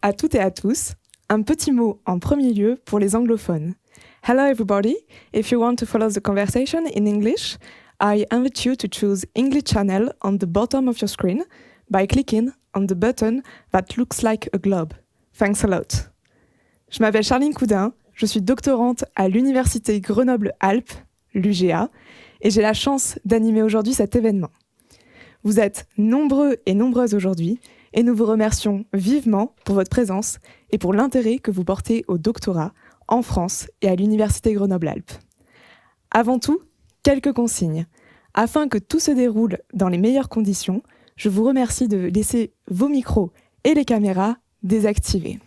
à toutes et à tous. Un petit mot en premier lieu pour les anglophones. Hello everybody. If you want to follow the conversation in English, I invite you to choose English channel on the bottom of your screen by clicking on the button that looks like a globe. Thanks a lot. Je m'appelle Charline Coudin, je suis doctorante à l'Université Grenoble-Alpes, l'UGA, et j'ai la chance d'animer aujourd'hui cet événement. Vous êtes nombreux et nombreuses aujourd'hui, et nous vous remercions vivement pour votre présence et pour l'intérêt que vous portez au doctorat en France et à l'Université Grenoble-Alpes. Avant tout, quelques consignes. Afin que tout se déroule dans les meilleures conditions, je vous remercie de laisser vos micros et les caméras désactivés.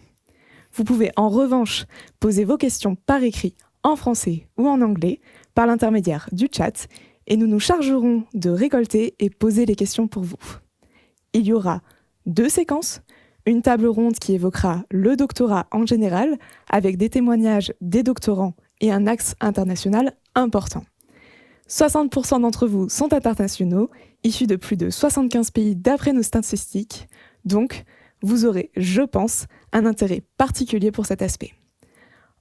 Vous pouvez en revanche poser vos questions par écrit en français ou en anglais par l'intermédiaire du chat et nous nous chargerons de récolter et poser les questions pour vous. Il y aura 2 séquences, une table ronde qui évoquera le doctorat en général avec des témoignages des doctorants et un axe international important. 60% d'entre vous sont internationaux, issus de plus de 75 pays d'après nos statistiques, donc vous aurez, je pense, un intérêt particulier pour cet aspect.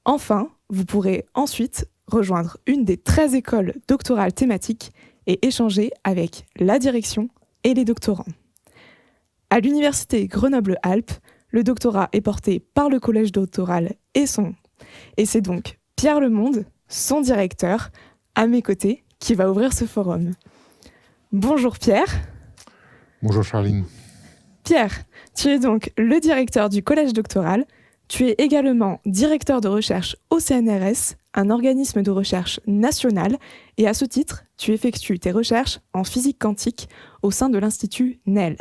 Enfin, vous pourrez ensuite rejoindre une des 13 écoles doctorales thématiques et échanger avec la direction et les doctorants. À l'Université Grenoble-Alpes, le doctorat est porté par le collège doctoral et c'est donc Pierre Lemonde, son directeur, à mes côtés, qui va ouvrir ce forum. Bonjour Pierre. Bonjour Charline. Pierre, tu es donc le directeur du collège doctoral. Tu es également directeur de recherche au CNRS, un organisme de recherche national, et à ce titre, tu effectues tes recherches en physique quantique au sein de l'Institut NEL.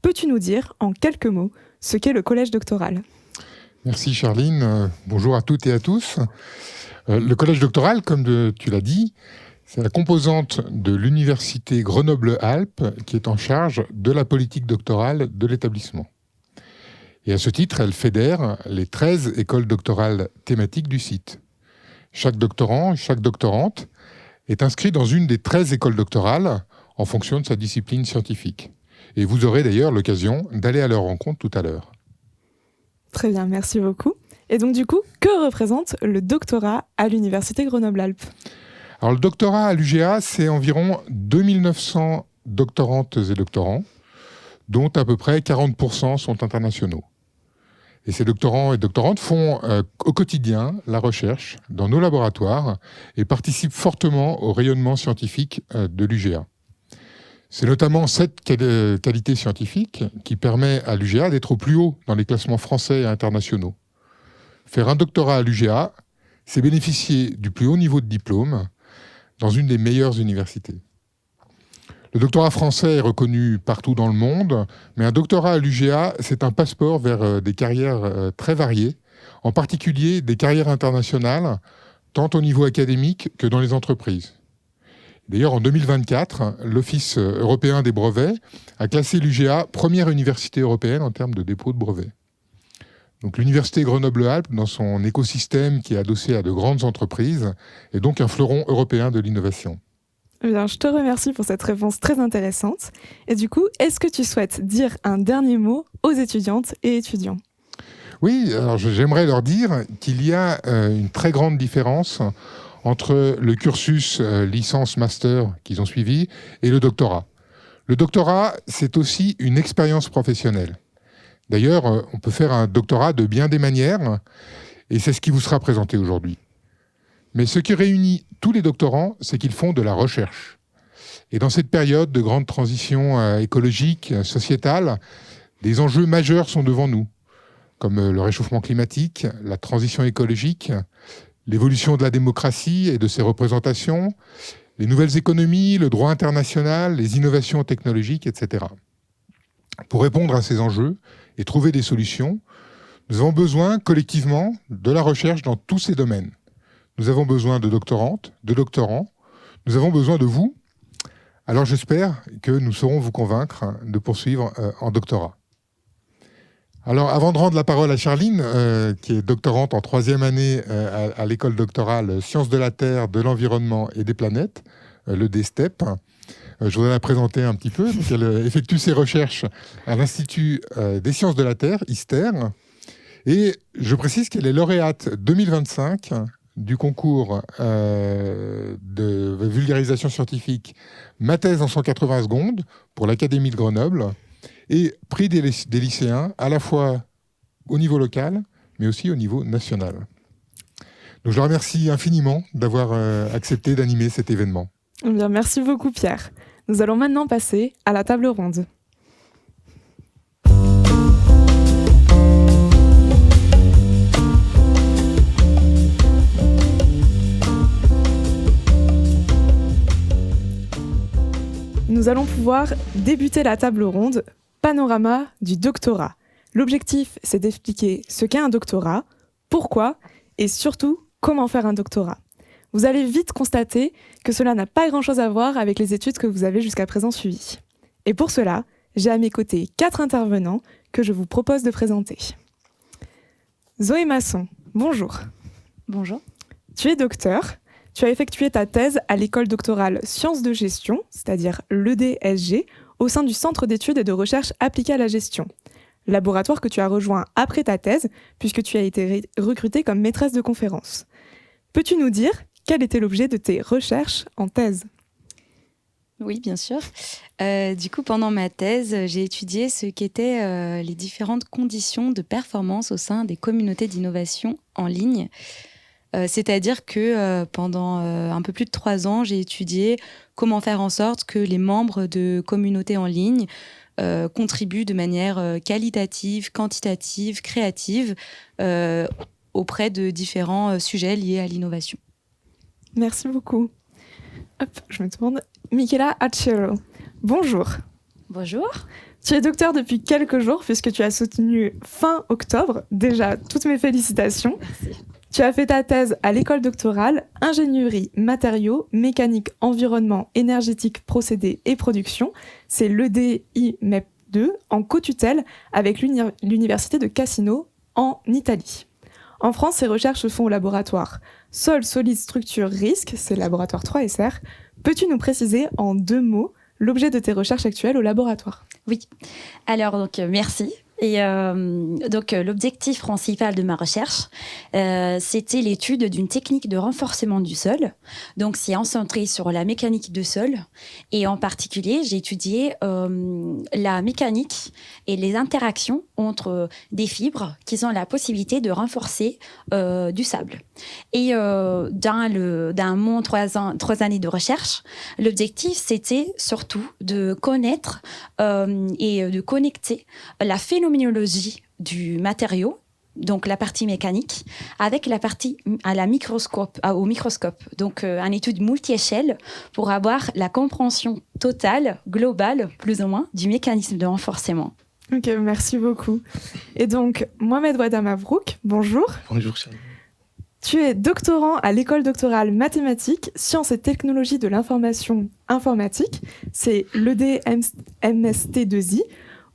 Peux-tu nous dire, en quelques mots, ce qu'est le collège doctoral ? Merci Charline. Bonjour à toutes et à tous. Le collège doctoral, comme tu l'as dit, c'est la composante de l'Université Grenoble-Alpes qui est en charge de la politique doctorale de l'établissement. Et à ce titre, elle fédère les 13 écoles doctorales thématiques du site. Chaque doctorant, chaque doctorante est inscrit dans une des 13 écoles doctorales en fonction de sa discipline scientifique. Et vous aurez d'ailleurs l'occasion d'aller à leur rencontre tout à l'heure. Très bien, merci beaucoup. Et donc du coup, que représente le doctorat à l'Université Grenoble-Alpes ? Alors le doctorat à l'UGA, c'est environ 2900 doctorantes et doctorants, dont à peu près 40% sont internationaux. Et ces doctorants et doctorantes font au quotidien la recherche dans nos laboratoires et participent fortement au rayonnement scientifique de l'UGA. C'est notamment cette qualité scientifique qui permet à l'UGA d'être au plus haut dans les classements français et internationaux. Faire un doctorat à l'UGA, c'est bénéficier du plus haut niveau de diplôme dans une des meilleures universités. Le doctorat français est reconnu partout dans le monde, mais un doctorat à l'UGA, c'est un passeport vers des carrières très variées, en particulier des carrières internationales, tant au niveau académique que dans les entreprises. D'ailleurs, en 2024, l'Office européen des brevets a classé l'UGA première université européenne en termes de dépôt de brevets. Donc l'Université Grenoble-Alpes, dans son écosystème qui est adossé à de grandes entreprises, est donc un fleuron européen de l'innovation. Eh bien, je te remercie pour cette réponse très intéressante. Et du coup, est-ce que tu souhaites dire un dernier mot aux étudiantes et étudiants ? Oui, alors j'aimerais leur dire qu'il y a une très grande différence entre le cursus licence-master qu'ils ont suivi et le doctorat. Le doctorat, c'est aussi une expérience professionnelle. D'ailleurs, on peut faire un doctorat de bien des manières, et c'est ce qui vous sera présenté aujourd'hui. Mais ce qui réunit tous les doctorants, c'est qu'ils font de la recherche. Et dans cette période de grande transition écologique, sociétale, des enjeux majeurs sont devant nous, comme le réchauffement climatique, la transition écologique, l'évolution de la démocratie et de ses représentations, les nouvelles économies, le droit international, les innovations technologiques, etc. Pour répondre à ces enjeux et trouver des solutions, nous avons besoin collectivement de la recherche dans tous ces domaines. Nous avons besoin de doctorantes, de doctorants, nous avons besoin de vous. Alors j'espère que nous saurons vous convaincre de poursuivre en doctorat. Alors, avant de rendre la parole à Charline, qui est doctorante en 3e année à l'école doctorale Sciences de la Terre, de l'Environnement et des Planètes, le DSTEP, je voudrais la présenter un petit peu. Donc, elle effectue ses recherches à l'Institut des Sciences de la Terre, ISTER, Et je précise qu'elle est lauréate 2025 du concours de vulgarisation scientifique Ma thèse en 180 secondes pour l'Académie de Grenoble et prix des lycéens à la fois au niveau local mais aussi au niveau national. Donc je le remercie infiniment d'avoir accepté d'animer cet événement. Bien, merci beaucoup Pierre. Nous allons maintenant passer à la table ronde. Nous allons pouvoir débuter la table ronde panorama du doctorat. L'objectif, c'est d'expliquer ce qu'est un doctorat, pourquoi et surtout comment faire un doctorat. Vous allez vite constater que cela n'a pas grand-chose à voir avec les études que vous avez jusqu'à présent suivies. Et pour cela, j'ai à mes côtés 4 intervenants que je vous propose de présenter. Zoé Masson, bonjour. Bonjour. Tu es docteur. Tu as effectué ta thèse à l'école doctorale Sciences de Gestion, c'est-à-dire l'EDSG, au sein du Centre d'études et de recherche appliquées à la gestion. Laboratoire que tu as rejoint après ta thèse, puisque tu as été recrutée comme maîtresse de conférence. Peux-tu nous dire quel était l'objet de tes recherches en thèse ? Oui, bien sûr. Du coup, pendant ma thèse, j'ai étudié ce qu'étaient les différentes conditions de performance au sein des communautés d'innovation en ligne. C'est-à-dire que pendant un peu plus de 3 ans, j'ai étudié comment faire en sorte que les membres de communautés en ligne contribuent de manière qualitative, quantitative, créative auprès de différents sujets liés à l'innovation. Merci beaucoup. Hop, je me tourne. Michela Acero, bonjour. Bonjour. Tu es docteur depuis quelques jours puisque tu as soutenu fin octobre. Déjà, toutes mes félicitations. Merci. Tu as fait ta thèse à l'école doctorale Ingénierie, matériaux, mécanique, environnement, énergétique, procédés et production. C'est l'EDIMEP 2 en co-tutelle avec l'université de Cassino en Italie. En France, ces recherches se font au laboratoire Sol, Solide, Structure, Risque, c'est le laboratoire 3SR. Peux-tu nous préciser en 2 mots l'objet de tes recherches actuelles au laboratoire ? Oui. Alors, donc, merci. Et l'objectif principal de ma recherche, c'était l'étude d'une technique de renforcement du sol. Donc, c'est centré sur la mécanique de sol. Et en particulier, j'ai étudié la mécanique et les interactions entre des fibres qui ont la possibilité de renforcer du sable. Et dans mon 3 années de recherche, l'objectif, c'était surtout de connaître et de connecter la phénoménologie du matériau, donc la partie mécanique, avec la partie au microscope. Donc, une étude multi-échelle pour avoir la compréhension totale, globale, plus ou moins, du mécanisme de renforcement. Ok, merci beaucoup. Et donc, Mohamed Ouada Mavrouk, bonjour. Bonjour, Charles. Tu es doctorant à l'école doctorale mathématiques, sciences et technologies de l'information informatique, c'est l'EDMST2I,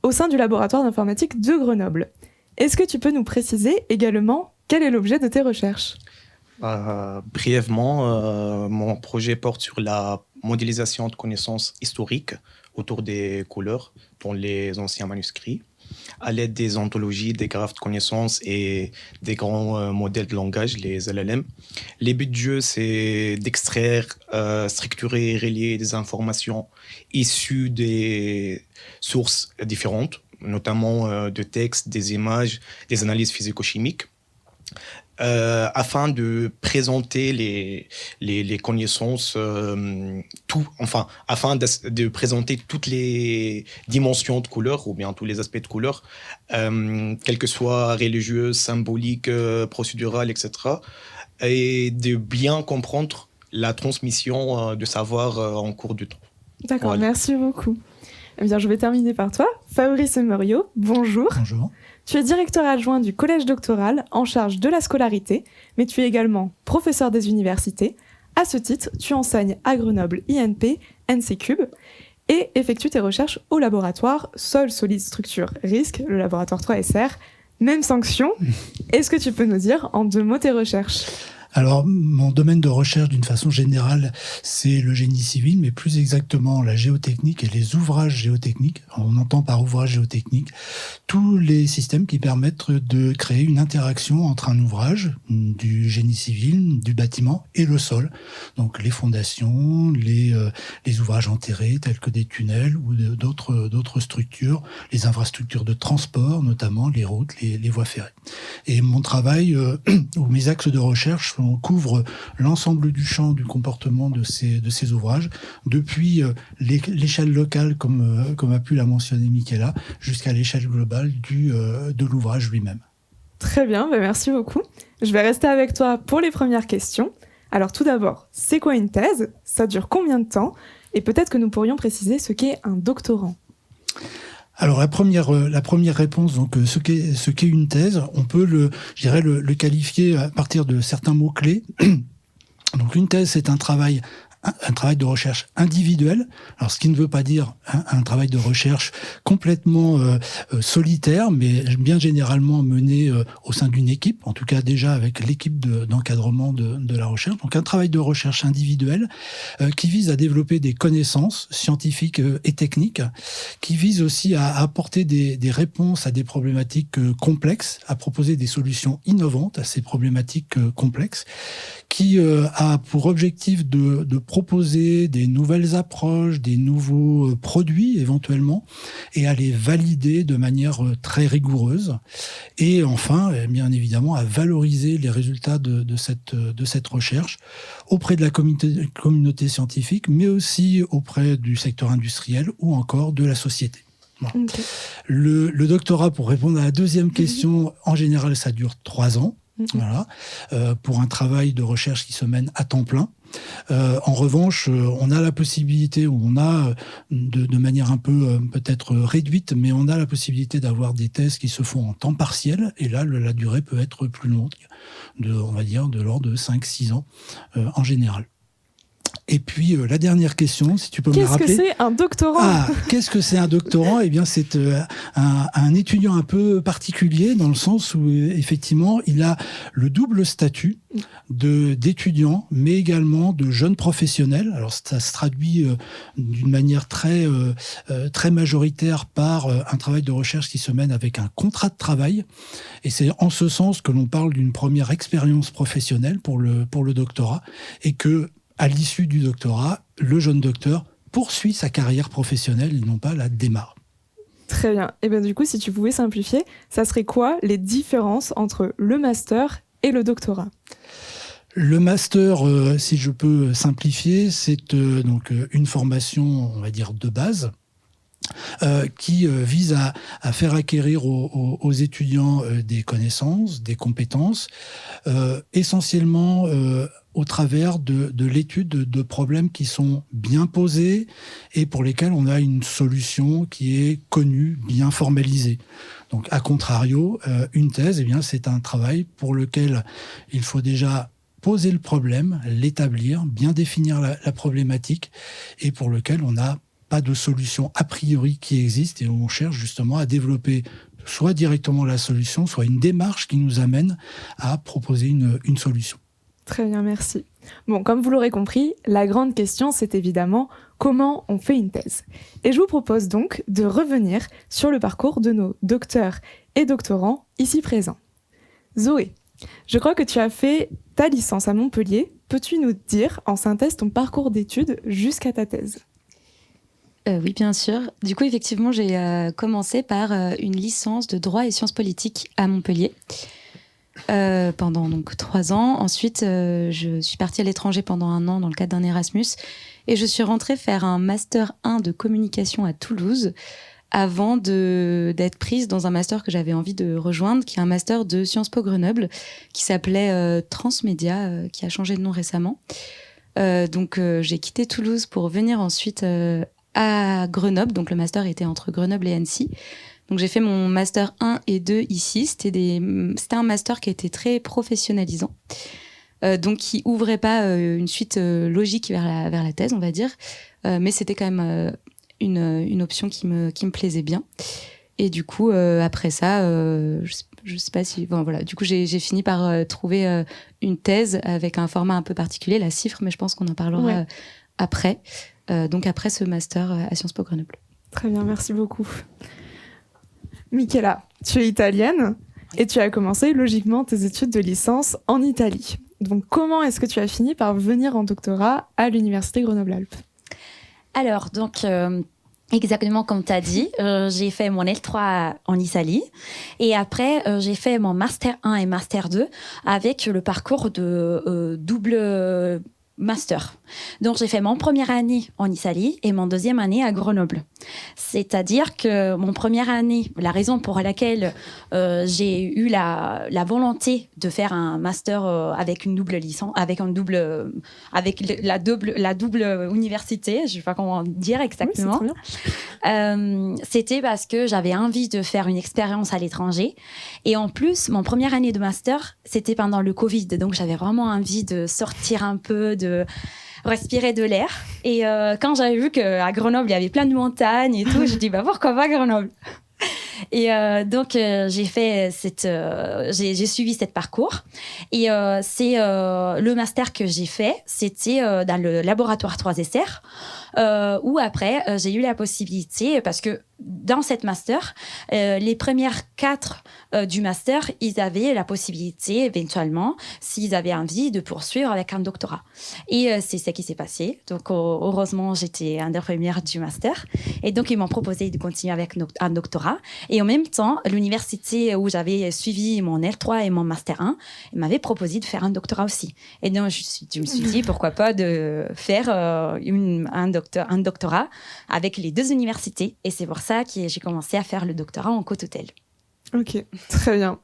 au sein du laboratoire d'informatique de Grenoble. Est-ce que tu peux nous préciser également quel est l'objet de tes recherches ? Brièvement, mon projet porte sur la modélisation de connaissances historiques autour des couleurs dans les anciens manuscrits, à l'aide des ontologies, des graphes de connaissances et des grands modèles de langage, les LLM. Les buts du jeu, c'est d'extraire, structurer et relier des informations issues des sources différentes, notamment de textes, des images, des analyses physico-chimiques, afin de présenter les connaissances, afin de présenter toutes les dimensions de couleur ou bien tous les aspects de couleur, quels que soient religieux, symboliques, procédurales, etc. Et de bien comprendre la transmission de savoir en cours du temps. D'accord, voilà. Merci beaucoup. Eh bien, je vais terminer par toi. Fabrice Muriot, bonjour. Bonjour. Tu es directeur adjoint du collège doctoral en charge de la scolarité, mais tu es également professeur des universités. À ce titre, tu enseignes à Grenoble INP, NC-Cube, et effectues tes recherches au laboratoire Sol, Solide, Structure, Risque, le laboratoire 3SR. Même sanction. Est-ce que tu peux nous dire en 2 mots tes recherches ? Alors, mon domaine de recherche, d'une façon générale, c'est le génie civil, mais plus exactement la géotechnique et les ouvrages géotechniques. On entend par ouvrage géotechnique tous les systèmes qui permettent de créer une interaction entre un ouvrage du génie civil, du bâtiment et le sol. Donc, les fondations, les ouvrages enterrés, tels que des tunnels ou d'autres structures, les infrastructures de transport, notamment les routes, les voies ferrées. Et mon travail, ou mes axes de recherche, couvre l'ensemble du champ du comportement de ces ouvrages, depuis l'échelle locale, comme a pu la mentionner Michaela, jusqu'à l'échelle globale de l'ouvrage lui-même. Très bien, merci beaucoup. Je vais rester avec toi pour les premières questions. Alors tout d'abord, c'est quoi une thèse? Ça dure combien de temps? Et peut-être que nous pourrions préciser ce qu'est un doctorant. Alors la première réponse, donc ce qu'est une thèse, on peut le qualifier à partir de certains mots clés. Donc une thèse, c'est un travail de recherche individuel, alors ce qui ne veut pas dire un travail de recherche complètement solitaire, mais bien généralement mené au sein d'une équipe, en tout cas déjà avec l'équipe d'encadrement de la recherche. Donc un travail de recherche individuel qui vise à développer des connaissances scientifiques et techniques, qui vise aussi à apporter des réponses à des problématiques complexes, à proposer des solutions innovantes à ces problématiques complexes, qui a pour objectif de proposer des nouvelles approches, des nouveaux produits éventuellement, et à les valider de manière très rigoureuse. Et enfin, bien évidemment, à valoriser les résultats de cette recherche auprès de la communauté scientifique, mais aussi auprès du secteur industriel ou encore de la société. Voilà. Okay. Le doctorat, pour répondre à la deuxième question, en général, ça dure 3 ans. Voilà, pour un travail de recherche qui se mène à temps plein. En revanche, on a la possibilité, ou on a de manière un peu peut-être réduite, mais on a la possibilité d'avoir des thèses qui se font en temps partiel, et là, la durée peut être plus longue, on va dire de l'ordre de 5-6 ans en général. Et puis, la dernière question, si tu peux me rappeler. Qu'est-ce que c'est un doctorant? Qu'est-ce que c'est un doctorant? Eh bien, c'est un étudiant un peu particulier, dans le sens où, effectivement, il a le double statut d'étudiant, mais également de jeune professionnel. Alors, ça se traduit d'une manière très majoritaire par un travail de recherche qui se mène avec un contrat de travail. Et c'est en ce sens que l'on parle d'une première expérience professionnelle pour le doctorat, et que, à l'issue du doctorat, le jeune docteur poursuit sa carrière professionnelle et non pas la démarre. Très bien. Et bien du coup, si tu pouvais simplifier, ça serait quoi les différences entre le master et le doctorat? Le master, si je peux simplifier, c'est donc une formation, on va dire, de base, qui vise à faire acquérir aux étudiants des connaissances, des compétences, essentiellement au travers de l'étude de problèmes qui sont bien posés et pour lesquels on a une solution qui est connue, bien formalisée. Donc, à contrario, une thèse, eh bien, c'est un travail pour lequel il faut déjà poser le problème, l'établir, bien définir la problématique, et pour lequel on n'a pas de solution a priori qui existe, et on cherche justement à développer soit directement la solution, soit une démarche qui nous amène à proposer une solution. Très bien, merci. Bon, comme vous l'aurez compris, la grande question, c'est évidemment comment on fait une thèse. Et je vous propose donc de revenir sur le parcours de nos docteurs et doctorants ici présents. Zoé, je crois que tu as fait ta licence à Montpellier. Peux-tu nous dire en synthèse ton parcours d'études jusqu'à ta thèse ? Oui, bien sûr. Du coup, effectivement, j'ai commencé par une licence de droit et sciences politiques à Montpellier pendant donc 3 ans. Ensuite, je suis partie à l'étranger pendant 1 an dans le cadre d'un Erasmus et je suis rentrée faire un master 1 de communication à Toulouse avant d'être prise dans un master que j'avais envie de rejoindre, qui est un master de Sciences Po Grenoble, qui s'appelait Transmédia, qui a changé de nom récemment. Donc, j'ai quitté Toulouse pour venir ensuite à Grenoble. Donc, le master était entre Grenoble et Annecy. Donc, j'ai fait mon master 1 et 2 ici. C'était un master qui était très professionnalisant. Donc, qui ouvrait pas une suite logique vers la thèse, on va dire. Mais c'était quand même une option qui me plaisait bien. Et du coup, après ça, je sais pas si... Bon, voilà. Du coup, j'ai fini par trouver une thèse avec un format un peu particulier, la CIFRE, mais je pense qu'on en parlera après. Donc après ce master à Sciences Po Grenoble. Très bien, merci beaucoup. Michaela, tu es italienne et tu as commencé logiquement tes études de licence en Italie. Donc comment est-ce que tu as fini par venir en doctorat à l'Université Grenoble-Alpes ? Alors, donc, exactement comme tu as dit, j'ai fait mon L3 en Italie et après, j'ai fait mon Master 1 et Master 2 avec le parcours de double master. Donc, j'ai fait mon première année en Italie et mon deuxième année à Grenoble. C'est-à-dire que mon première année, la raison pour laquelle j'ai eu la volonté de faire un master avec une double licence, avec la double université, je ne sais pas comment dire exactement. Oui, c'est très bien. C'était parce que j'avais envie de faire une expérience à l'étranger. Et en plus, mon première année de master, c'était pendant le Covid. Donc, j'avais vraiment envie de sortir un peu, de respirer de l'air. Et quand j'avais vu qu'à Grenoble, il y avait plein de montagnes et tout, je dis, pourquoi pas Grenoble ? Et donc, j'ai suivi cette parcours. Et c'est le master que j'ai fait, c'était dans le laboratoire 3SR, où après, j'ai eu la possibilité, parce que dans cette master, les premières 4 du master, ils avaient la possibilité, éventuellement, s'ils avaient envie, de poursuivre avec un doctorat. Et c'est ce qui s'est passé. Donc, heureusement, j'étais une des premières du master. Et donc, ils m'ont proposé de continuer avec un doctorat. Et en même temps, l'université où j'avais suivi mon L3 et mon Master 1, ils m'avaient proposé de faire un doctorat aussi. Et donc, je me suis dit, pourquoi pas de faire un doctorat avec les 2 universités. Et c'est pour ça que j'ai commencé à faire le doctorat en Côte-Hôtel. Ok, très bien.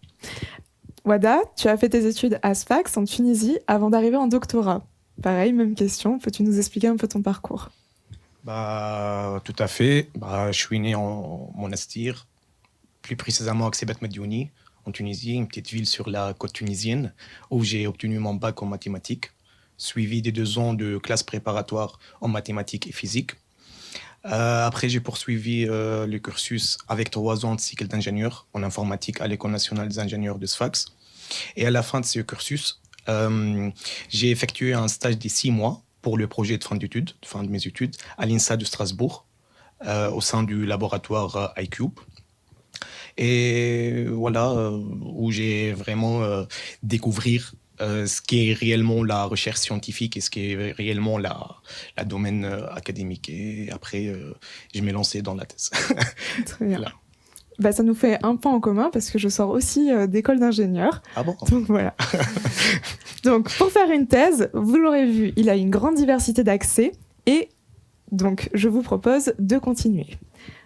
Wada, tu as fait tes études à Sfax en Tunisie avant d'arriver en doctorat. Pareil, même question. Peux-tu nous expliquer un peu ton parcours ? Tout à fait. Je suis né en Monastir, plus précisément à Ksebet Mediouni, en Tunisie, une petite ville sur la côte tunisienne, où j'ai obtenu mon bac en mathématiques, suivi des 2 ans de classe préparatoire en mathématiques et physique. Après, j'ai poursuivi le cursus avec 3 ans de cycle d'ingénieur en informatique à l'École nationale des ingénieurs de Sfax. Et à la fin de ce cursus, j'ai effectué un stage de 6 mois pour le projet de fin de mes études, à l'INSA de Strasbourg, au sein du laboratoire iCube. Et voilà, où j'ai vraiment découvert ce qui est réellement la recherche scientifique et ce qui est réellement la domaine académique. Et après, je m'ai lancé dans la thèse. Très bien. Voilà. Ça nous fait un point en commun parce que je sors aussi d'école d'ingénieur. Ah bon ? Donc voilà. Donc pour faire une thèse, vous l'aurez vu, il a une grande diversité d'accès et donc je vous propose de continuer.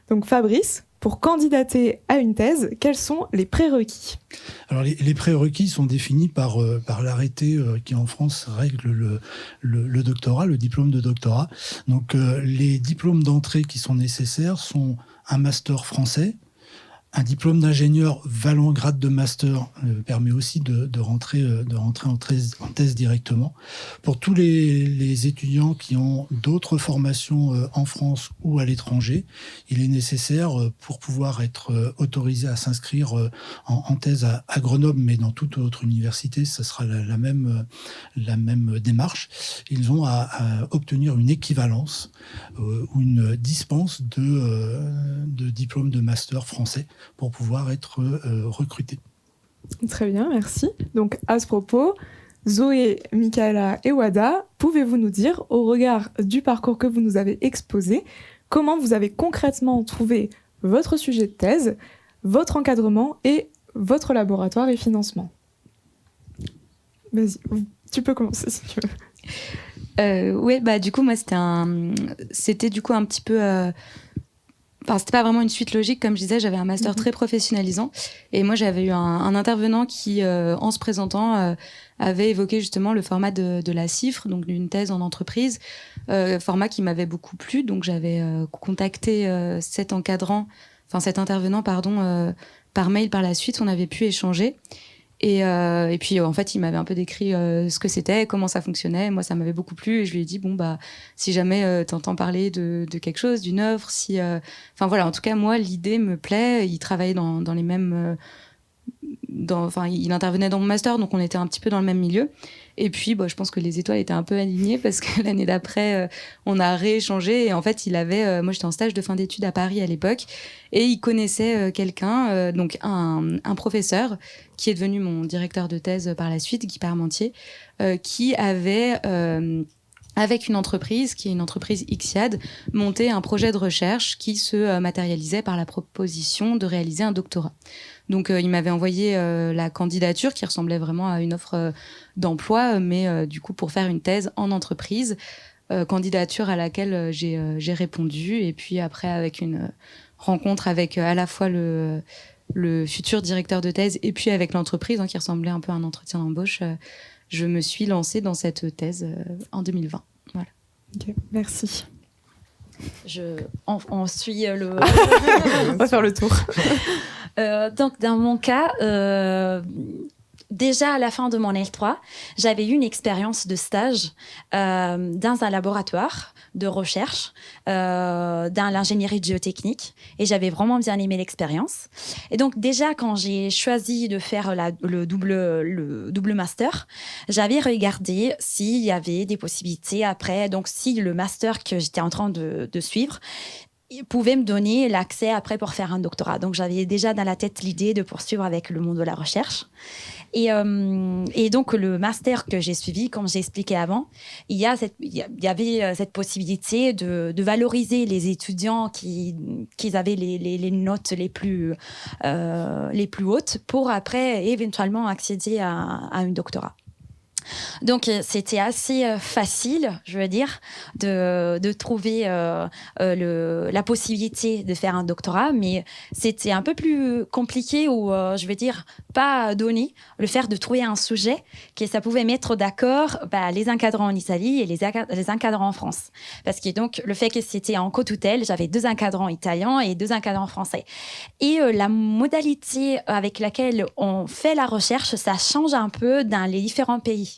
Donc Fabrice, pour candidater à une thèse, quels sont les prérequis ? Alors les prérequis sont définis par l'arrêté qui en France règle le doctorat, le diplôme de doctorat. Donc les diplômes d'entrée qui sont nécessaires sont un master français. Un diplôme d'ingénieur valant grade de master permet aussi de rentrer en thèse directement. Pour tous les étudiants qui ont d'autres formations en France ou à l'étranger, il est nécessaire, pour pouvoir être autorisé à s'inscrire en thèse à Grenoble, mais dans toute autre université, ce sera la même démarche. Ils ont à obtenir une équivalence ou une dispense de diplôme de master français pour pouvoir être recruté. Très bien, merci. Donc à ce propos, Zoé, Michaela et Wada, pouvez-vous nous dire, au regard du parcours que vous nous avez exposé, comment vous avez concrètement trouvé votre sujet de thèse, votre encadrement et votre laboratoire et financement ? Vas-y, tu peux commencer si tu veux. Oui, du coup, moi, c'était du coup un petit peu... c'était pas vraiment une suite logique, comme je disais, j'avais un master très professionnalisant. Et moi, j'avais eu un intervenant qui, en se présentant, avait évoqué justement le format de la CIFRE, donc d'une thèse en entreprise, format qui m'avait beaucoup plu. Donc, j'avais contacté cet intervenant, par mail par la suite. On avait pu échanger. Et puis, en fait, il m'avait un peu décrit ce que c'était, comment ça fonctionnait. Moi, ça m'avait beaucoup plu. Et je lui ai dit, si jamais t'entends parler de quelque chose, d'une œuvre, en tout cas, moi, l'idée me plaît. Il travaillait dans les mêmes il intervenait dans mon master, donc on était un petit peu dans le même milieu. Et puis, je pense que les étoiles étaient un peu alignées parce que l'année d'après, on a rééchangé. Et en fait, moi, j'étais en stage de fin d'études à Paris à l'époque. Et il connaissait quelqu'un, donc un professeur qui est devenu mon directeur de thèse par la suite, Guy Parmentier, qui avait, avec une entreprise, qui est une entreprise Ixiad, monté un projet de recherche qui se matérialisait par la proposition de réaliser un doctorat. Donc, il m'avait envoyé la candidature qui ressemblait vraiment à une offre d'emploi, mais du coup, pour faire une thèse en entreprise, candidature à laquelle j'ai répondu. Et puis après, avec une rencontre avec à la fois le futur directeur de thèse et puis avec l'entreprise, qui ressemblait un peu à un entretien d'embauche, je me suis lancée dans cette thèse en 2020. Voilà. Ok, merci. On suit le... On va faire le tour. Donc, dans mon cas, déjà à la fin de mon L3, j'avais eu une expérience de stage dans un laboratoire de recherche dans l'ingénierie géotechnique et j'avais vraiment bien aimé l'expérience. Et donc déjà quand j'ai choisi de faire le double master, j'avais regardé s'il y avait des possibilités après, donc si le master que j'étais en train de suivre pouvait me donner l'accès après pour faire un doctorat. Donc j'avais déjà dans la tête l'idée de poursuivre avec le monde de la recherche. Et donc, le master que j'ai suivi, comme j'ai expliqué avant, il y avait cette possibilité de valoriser les étudiants qui avaient les notes les plus hautes pour après éventuellement accéder à un doctorat. Donc, c'était assez facile, je veux dire, de trouver la possibilité de faire un doctorat, mais c'était un peu plus compliqué ou, je veux dire, pas donné le fait de trouver un sujet que ça pouvait mettre d'accord les encadrants en Italie et les encadrants en France. Parce que donc, le fait que c'était en co-tutelle, j'avais 2 encadrants italiens et 2 encadrants français. Et la modalité avec laquelle on fait la recherche, ça change un peu dans les différents pays.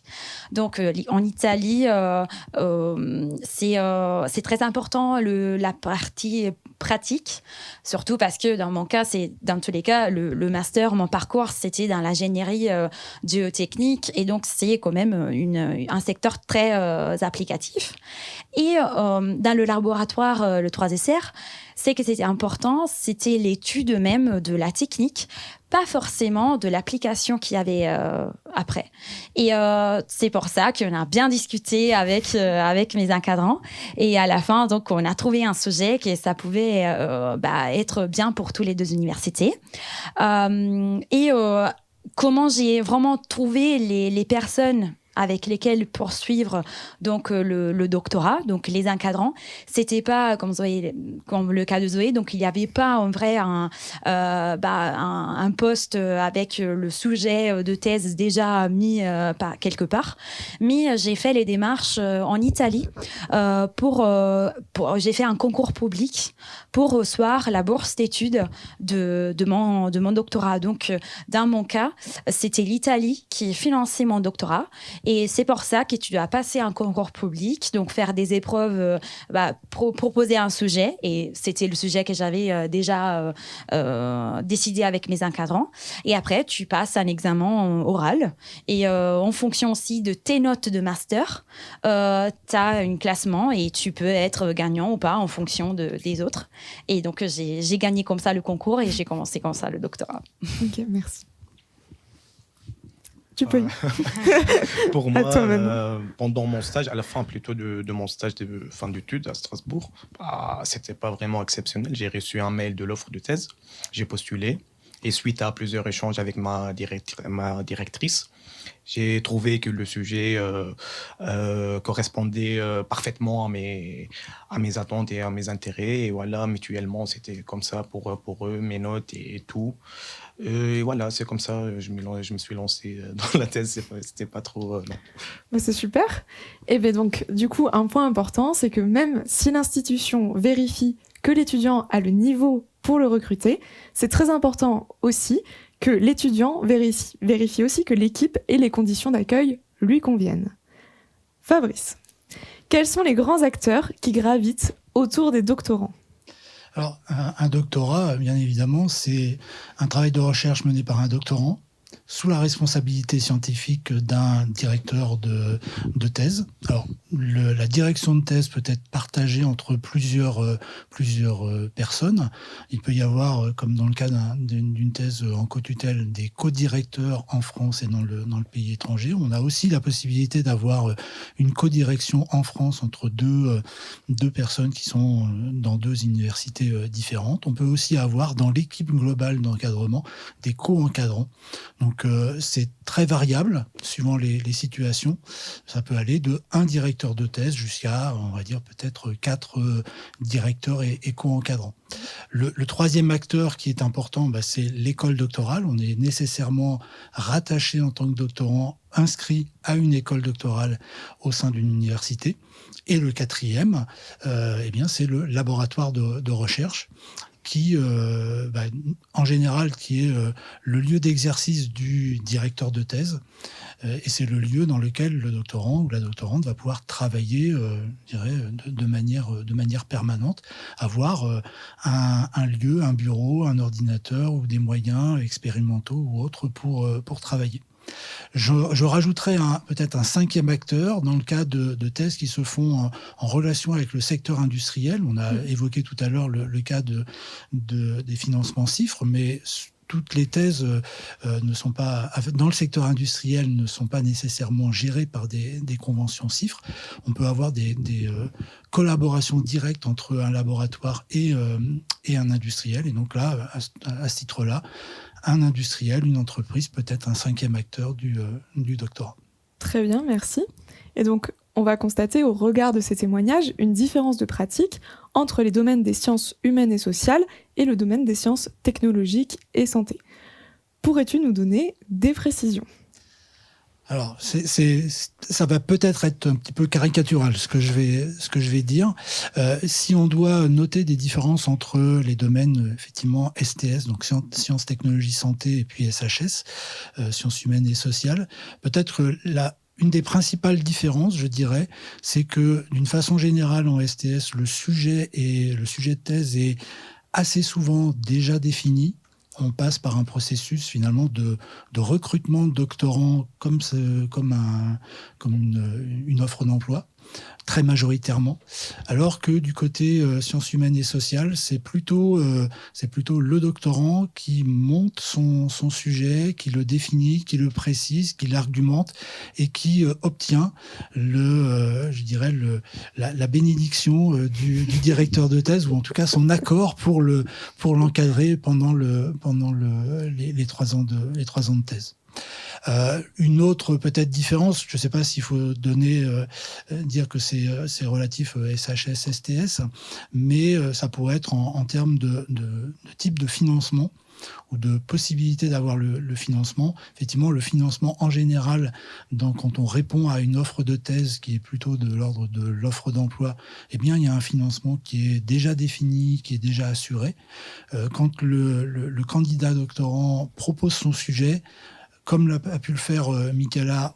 Donc, en Italie, c'est très important la partie pratique, surtout parce que dans mon cas, dans tous les cas, le master, mon parcours, c'était dans l'ingénierie géotechnique et donc c'est quand même un secteur très applicatif. Et dans le laboratoire, le 3SR, c'est que c'était important, c'était l'étude même de la technique, pas forcément de l'application qu'il y avait après. Et c'est pour ça qu'on a bien discuté avec mes encadrants. Et à la fin, donc, on a trouvé un sujet que ça pouvait être bien pour tous les 2 universités. Comment j'ai vraiment trouvé les personnes avec lesquels poursuivre donc le doctorat, donc les encadrants. C'était pas comme le cas de Zoé, donc il n'y avait pas en vrai un poste avec le sujet de thèse déjà mis quelque part. Mais j'ai fait les démarches en Italie j'ai fait un concours public pour recevoir la bourse d'études de mon doctorat. Donc dans mon cas, c'était l'Italie qui finançait mon doctorat. Et c'est pour ça que tu dois passer un concours public, donc faire des épreuves, proposer un sujet. Et c'était le sujet que j'avais déjà décidé avec mes encadrants. Et après, tu passes un examen oral. Et en fonction aussi de tes notes de master, tu as un classement et tu peux être gagnant ou pas en fonction des autres. Et donc, j'ai gagné comme ça le concours et j'ai commencé comme ça le doctorat. Ok, merci. Tu peux. Pour moi, pendant mon stage, à la fin plutôt de mon stage de fin d'études à Strasbourg, c'était pas vraiment exceptionnel. J'ai reçu un mail de l'offre de thèse, j'ai postulé et suite à plusieurs échanges avec ma directrice, j'ai trouvé que le sujet correspondait parfaitement à mes attentes et à mes intérêts. Et voilà, mutuellement, c'était comme ça pour eux, mes notes et tout. Et voilà, c'est comme ça, je me suis lancé dans la thèse, c'était pas trop... non. C'est super. Et bien donc, du coup, un point important, c'est que même si l'institution vérifie que l'étudiant a le niveau pour le recruter, c'est très important aussi que l'étudiant vérifie aussi que l'équipe et les conditions d'accueil lui conviennent. Fabrice, quels sont les grands acteurs qui gravitent autour des doctorants ? Alors, un doctorat, bien évidemment, c'est un travail de recherche mené par un doctorant sous la responsabilité scientifique d'un directeur de thèse. Alors, la direction de thèse peut être partagée entre plusieurs personnes. Il peut y avoir, comme dans le cas d'une thèse en co-tutelle, des co-directeurs en France et dans le pays étranger. On a aussi la possibilité d'avoir une co-direction en France entre deux personnes qui sont dans deux universités différentes. On peut aussi avoir dans l'équipe globale d'encadrement des co-encadrants. Donc c'est très variable suivant les situations. Ça peut aller de un directeur de thèse jusqu'à, on va dire, peut-être 4 directeurs et co-encadrants. Le troisième acteur qui est important, c'est l'école doctorale. On est nécessairement rattaché en tant que doctorant, inscrit à une école doctorale au sein d'une université. Et le quatrième, c'est le laboratoire de recherche qui, en général, qui est le lieu d'exercice du directeur de thèse. Et c'est le lieu dans lequel le doctorant ou la doctorante va pouvoir travailler, je dirais, de manière permanente, avoir un lieu, un bureau, un ordinateur ou des moyens expérimentaux ou autres pour travailler. Je rajouterais peut-être un cinquième acteur dans le cas de thèses qui se font en relation avec le secteur industriel. On a évoqué tout à l'heure le cas des financements CIFRE, mais toutes les thèses ne sont pas, dans le secteur industriel, ne sont pas nécessairement gérées par des conventions CIFRE. On peut avoir des collaborations directes entre un laboratoire et un industriel. Et donc là, à ce titre-là, un industriel, une entreprise, peut-être un cinquième acteur du doctorat. Très bien, merci. Et donc, on va constater au regard de ces témoignages une différence de pratique entre les domaines des sciences humaines et sociales et le domaine des sciences technologiques et santé. Pourrais-tu nous donner des précisions ? Alors, ça va peut-être être un petit peu caricatural ce que je vais dire. Si on doit noter des différences entre les domaines effectivement STS, donc sciences, technologies, santé, et puis SHS, sciences humaines et sociales, peut-être une des principales différences, je dirais, c'est que d'une façon générale en STS, le sujet de thèse est assez souvent déjà défini. On passe par un processus finalement de recrutement de doctorants comme une offre d'emploi, très majoritairement, alors que du côté sciences humaines et sociales, c'est plutôt le doctorant qui monte son sujet, qui le définit, qui le précise, qui l'argumente et qui obtient la bénédiction du directeur de thèse, ou en tout cas son accord pour l'encadrer pendant les 3 ans de thèse. Une autre peut-être différence, je ne sais pas s'il faut dire que c'est relatif SHS, STS, mais ça pourrait être en termes de type de financement ou de possibilité d'avoir le financement. Effectivement, le financement en général, quand on répond à une offre de thèse qui est plutôt de l'ordre de l'offre d'emploi, eh bien, il y a un financement qui est déjà défini, qui est déjà assuré. Quand le candidat doctorant propose son sujet, comme a pu le faire Michaela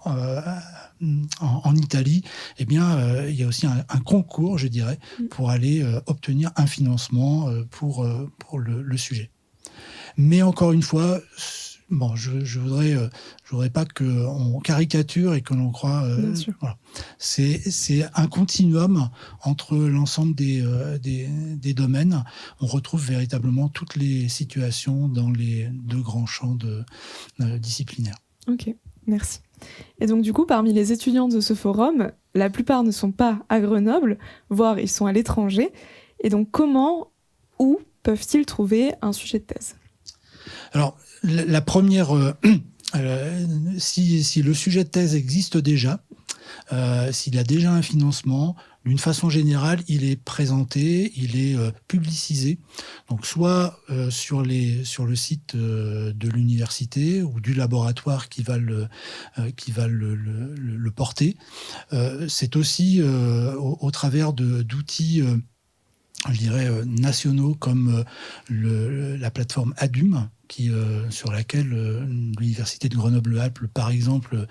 en Italie, eh bien, il y a aussi un concours, je dirais, pour aller obtenir un financement pour le sujet. Mais encore une fois, je voudrais pas qu'on caricature et que l'on croit. Voilà. C'est un continuum entre l'ensemble des domaines. On retrouve véritablement toutes les situations dans les 2 grands champs disciplinaires. Ok, merci. Et donc du coup, parmi les étudiants de ce forum, la plupart ne sont pas à Grenoble, voire ils sont à l'étranger. Et donc où peuvent-ils trouver un sujet de thèse ? Alors, la première, si le sujet de thèse existe déjà, s'il a déjà un financement, d'une façon générale, il est présenté, il est publicisé. Donc, soit sur le site de l'université ou du laboratoire qui va le porter. C'est aussi au travers d'outils je dirais, nationaux comme la plateforme ADUM, sur laquelle l'Université de Grenoble-Alpes, par exemple,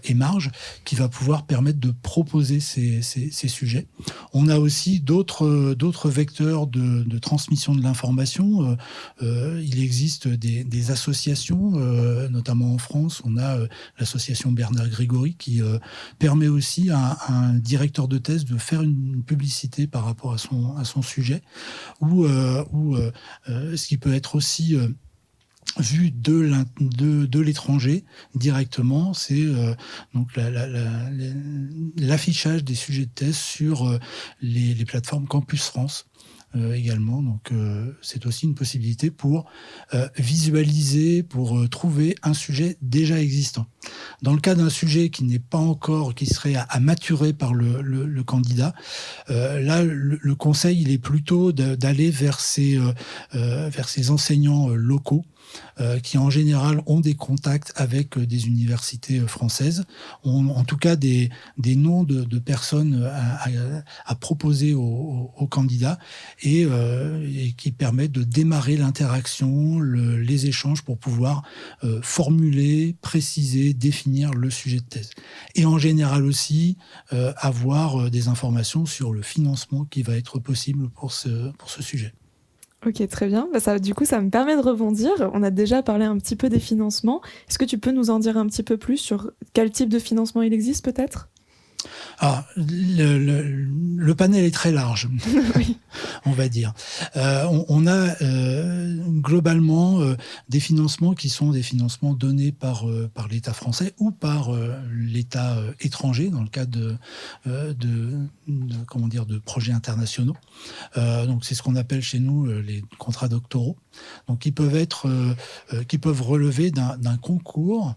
émarge, qui va pouvoir permettre de proposer ces sujets. On a aussi d'autres vecteurs de transmission de l'information. Il existe des associations, notamment en France. On a l'association Bernard Grégory qui permet aussi à un directeur de thèse de faire une publicité par rapport à son sujet, ou ce qui peut être aussi vu de l'étranger directement, c'est donc l'affichage des sujets de thèse sur les plateformes Campus France. Également, donc c'est aussi une possibilité pour visualiser, pour trouver un sujet déjà existant. Dans le cas d'un sujet qui n'est pas encore, qui serait à maturer par le candidat, là le conseil il est plutôt d'aller vers ces enseignants locaux qui en général ont des contacts avec des universités françaises, ont en tout cas des noms de personnes à proposer aux candidats et qui permettent de démarrer l'interaction, les échanges pour pouvoir formuler, préciser, définir le sujet de thèse. Et en général aussi avoir des informations sur le financement qui va être possible pour ce sujet. Ok, très bien. Du coup, ça me permet de rebondir. On a déjà parlé un petit peu des financements. Est-ce que tu peux nous en dire un petit peu plus sur quel type de financement il existe peut-être ? Alors, le panel est très large, oui. On va dire. On a globalement des financements qui sont des financements donnés par l'État français ou par l'État étranger dans le cadre de projets internationaux. Donc c'est ce qu'on appelle chez nous les contrats doctoraux. Donc qui peuvent relever d'un concours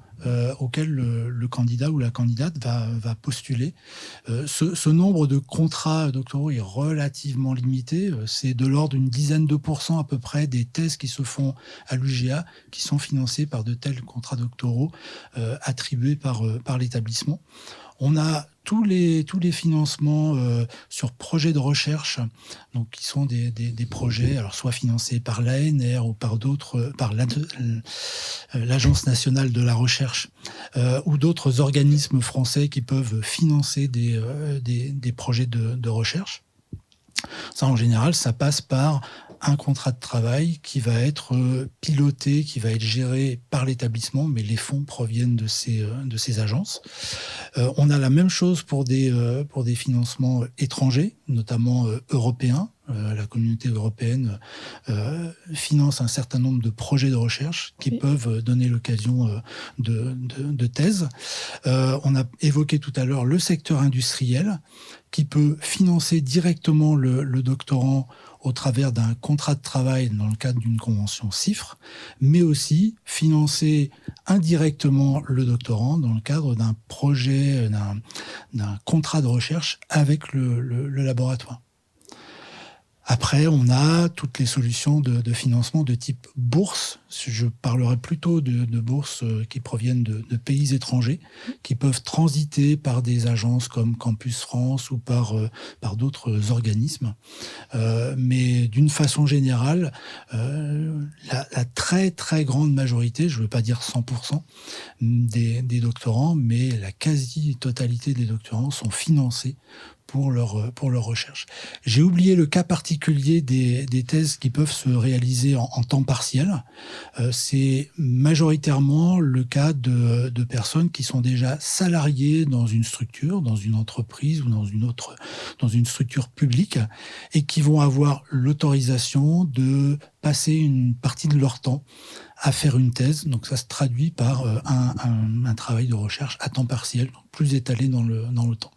auquel le candidat ou la candidate va postuler. Ce nombre de contrats doctoraux est relativement limité. C'est de l'ordre d'une dizaine de % à peu près des thèses qui se font à l'UGA qui sont financées par de tels contrats doctoraux attribués par l'établissement. On a tous les financements sur projets de recherche, donc qui sont des projets, alors soit financés par l'ANR ou par d'autres, par l'Agence nationale de la recherche ou d'autres organismes français qui peuvent financer des projets de recherche. Ça, en général, ça passe par un contrat de travail qui va être piloté, qui va être géré par l'établissement, mais les fonds proviennent de ces agences. On a la même chose pour des financements étrangers, notamment européens. La communauté européenne finance un certain nombre de projets de recherche qui peuvent donner l'occasion de thèses. On a évoqué tout à l'heure le secteur industriel qui peut financer directement le doctorant au travers d'un contrat de travail dans le cadre d'une convention CIFRE, mais aussi financer indirectement le doctorant dans le cadre d'un projet, d'un contrat de recherche avec le laboratoire. Après, on a toutes les solutions de financement de type bourse. Je parlerai plutôt de bourses qui proviennent de pays étrangers, qui peuvent transiter par des agences comme Campus France ou par d'autres organismes. Mais d'une façon générale, la très très grande majorité, je ne veux pas dire 100% des doctorants, mais la quasi-totalité des doctorants sont financés pour leur recherche. J'ai oublié le cas particulier des thèses qui peuvent se réaliser en temps partiel. C'est majoritairement le cas de personnes qui sont déjà salariées dans une structure, dans une entreprise ou dans une structure publique et qui vont avoir l'autorisation de passer une partie de leur temps à faire une thèse. Donc ça se traduit par un travail de recherche à temps partiel, donc plus étalé dans le temps.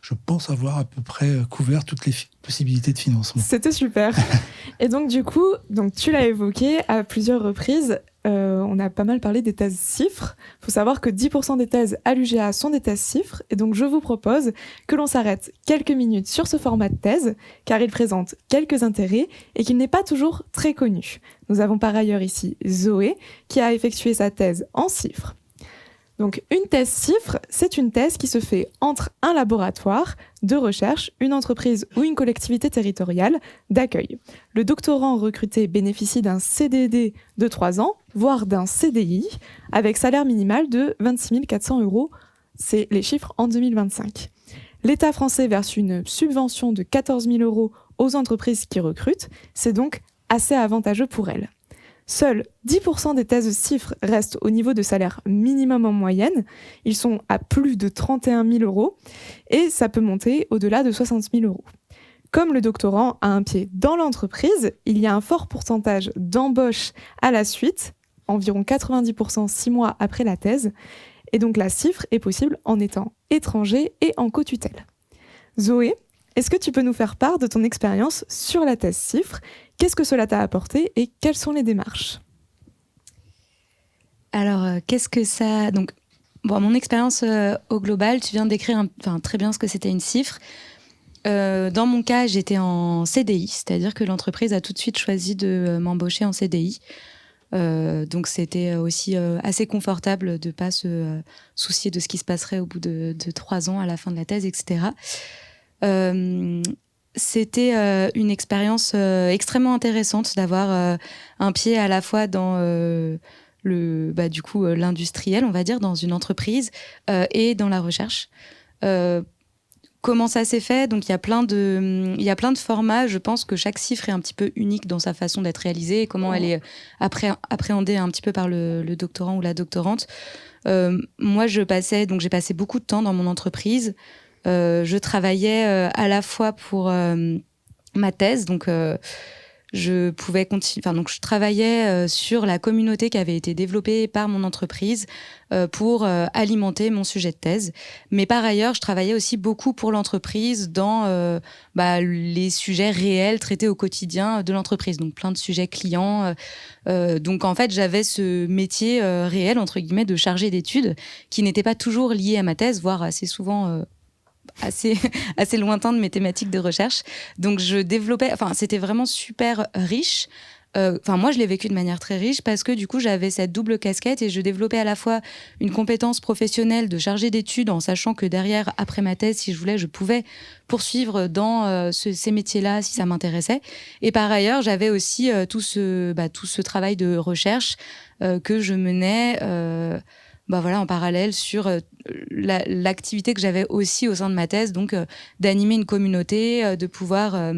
Je pense avoir à peu près couvert toutes les possibilités de financement. C'était super. Et donc du coup, tu l'as évoqué à plusieurs reprises, on a pas mal parlé des thèses CIFRE. Il faut savoir que 10% des thèses à l'UGA sont des thèses CIFRE. Et donc je vous propose que l'on s'arrête quelques minutes sur ce format de thèse, car il présente quelques intérêts et qu'il n'est pas toujours très connu. Nous avons par ailleurs ici Zoé, qui a effectué sa thèse en CIFRE. Donc, une thèse CIFRE, c'est une thèse qui se fait entre un laboratoire de recherche, une entreprise ou une collectivité territoriale d'accueil. Le doctorant recruté bénéficie d'un CDD de 3 ans, voire d'un CDI, avec salaire minimal de 26 400 €. C'est les chiffres en 2025. L'État français verse une subvention de 14 000 € aux entreprises qui recrutent. C'est donc assez avantageux pour elles. Seuls 10% des thèses CIFRE restent au niveau de salaire minimum en moyenne. Ils sont à plus de 31 000 € et ça peut monter au-delà de 60 000 €. Comme le doctorant a un pied dans l'entreprise, il y a un fort pourcentage d'embauche à la suite, environ 90% 6 mois après la thèse. Et donc la CIFRE est possible en étant étranger et en co-tutelle. Zoé, est-ce que tu peux nous faire part de ton expérience sur la thèse CIFRE ? Qu'est-ce que cela t'a apporté et quelles sont les démarches ? Alors, qu'est-ce que ça... Donc, mon expérience au global, tu viens de décrire très bien ce que c'était une CIFRE. Dans mon cas, j'étais en CDI, c'est-à-dire que l'entreprise a tout de suite choisi de m'embaucher en CDI. Donc c'était aussi assez confortable de ne pas se soucier de ce qui se passerait au bout de 3 ans à la fin de la thèse, etc. C'était une expérience extrêmement intéressante d'avoir un pied à la fois dans l'industriel, on va dire, dans une entreprise et dans la recherche. Comment ça s'est fait ? Donc il y a plein de formats. Je pense que chaque CIFRE est un petit peu unique dans sa façon d'être réalisée et comment elle est appréhendée un petit peu par le doctorant ou la doctorante. Moi, j'ai passé beaucoup de temps dans mon entreprise. Je travaillais à la fois pour ma thèse, donc je pouvais continuer. Donc je travaillais sur la communauté qui avait été développée par mon entreprise pour alimenter mon sujet de thèse. Mais par ailleurs, je travaillais aussi beaucoup pour l'entreprise dans les sujets réels traités au quotidien de l'entreprise. Donc plein de sujets clients. Donc en fait, j'avais ce métier réel, entre guillemets, de chargé d'études qui n'était pas toujours lié à ma thèse, voire assez souvent... assez lointain de mes thématiques de recherche. Donc, c'était vraiment super riche. Moi, je l'ai vécu de manière très riche parce que du coup, j'avais cette double casquette et je développais à la fois une compétence professionnelle de chargé d'études en sachant que derrière, après ma thèse, si je voulais, je pouvais poursuivre dans ces métiers-là si ça m'intéressait. Et par ailleurs, j'avais aussi tout ce travail de recherche que je menais en parallèle sur l'activité que j'avais aussi au sein de ma thèse, donc d'animer une communauté, de pouvoir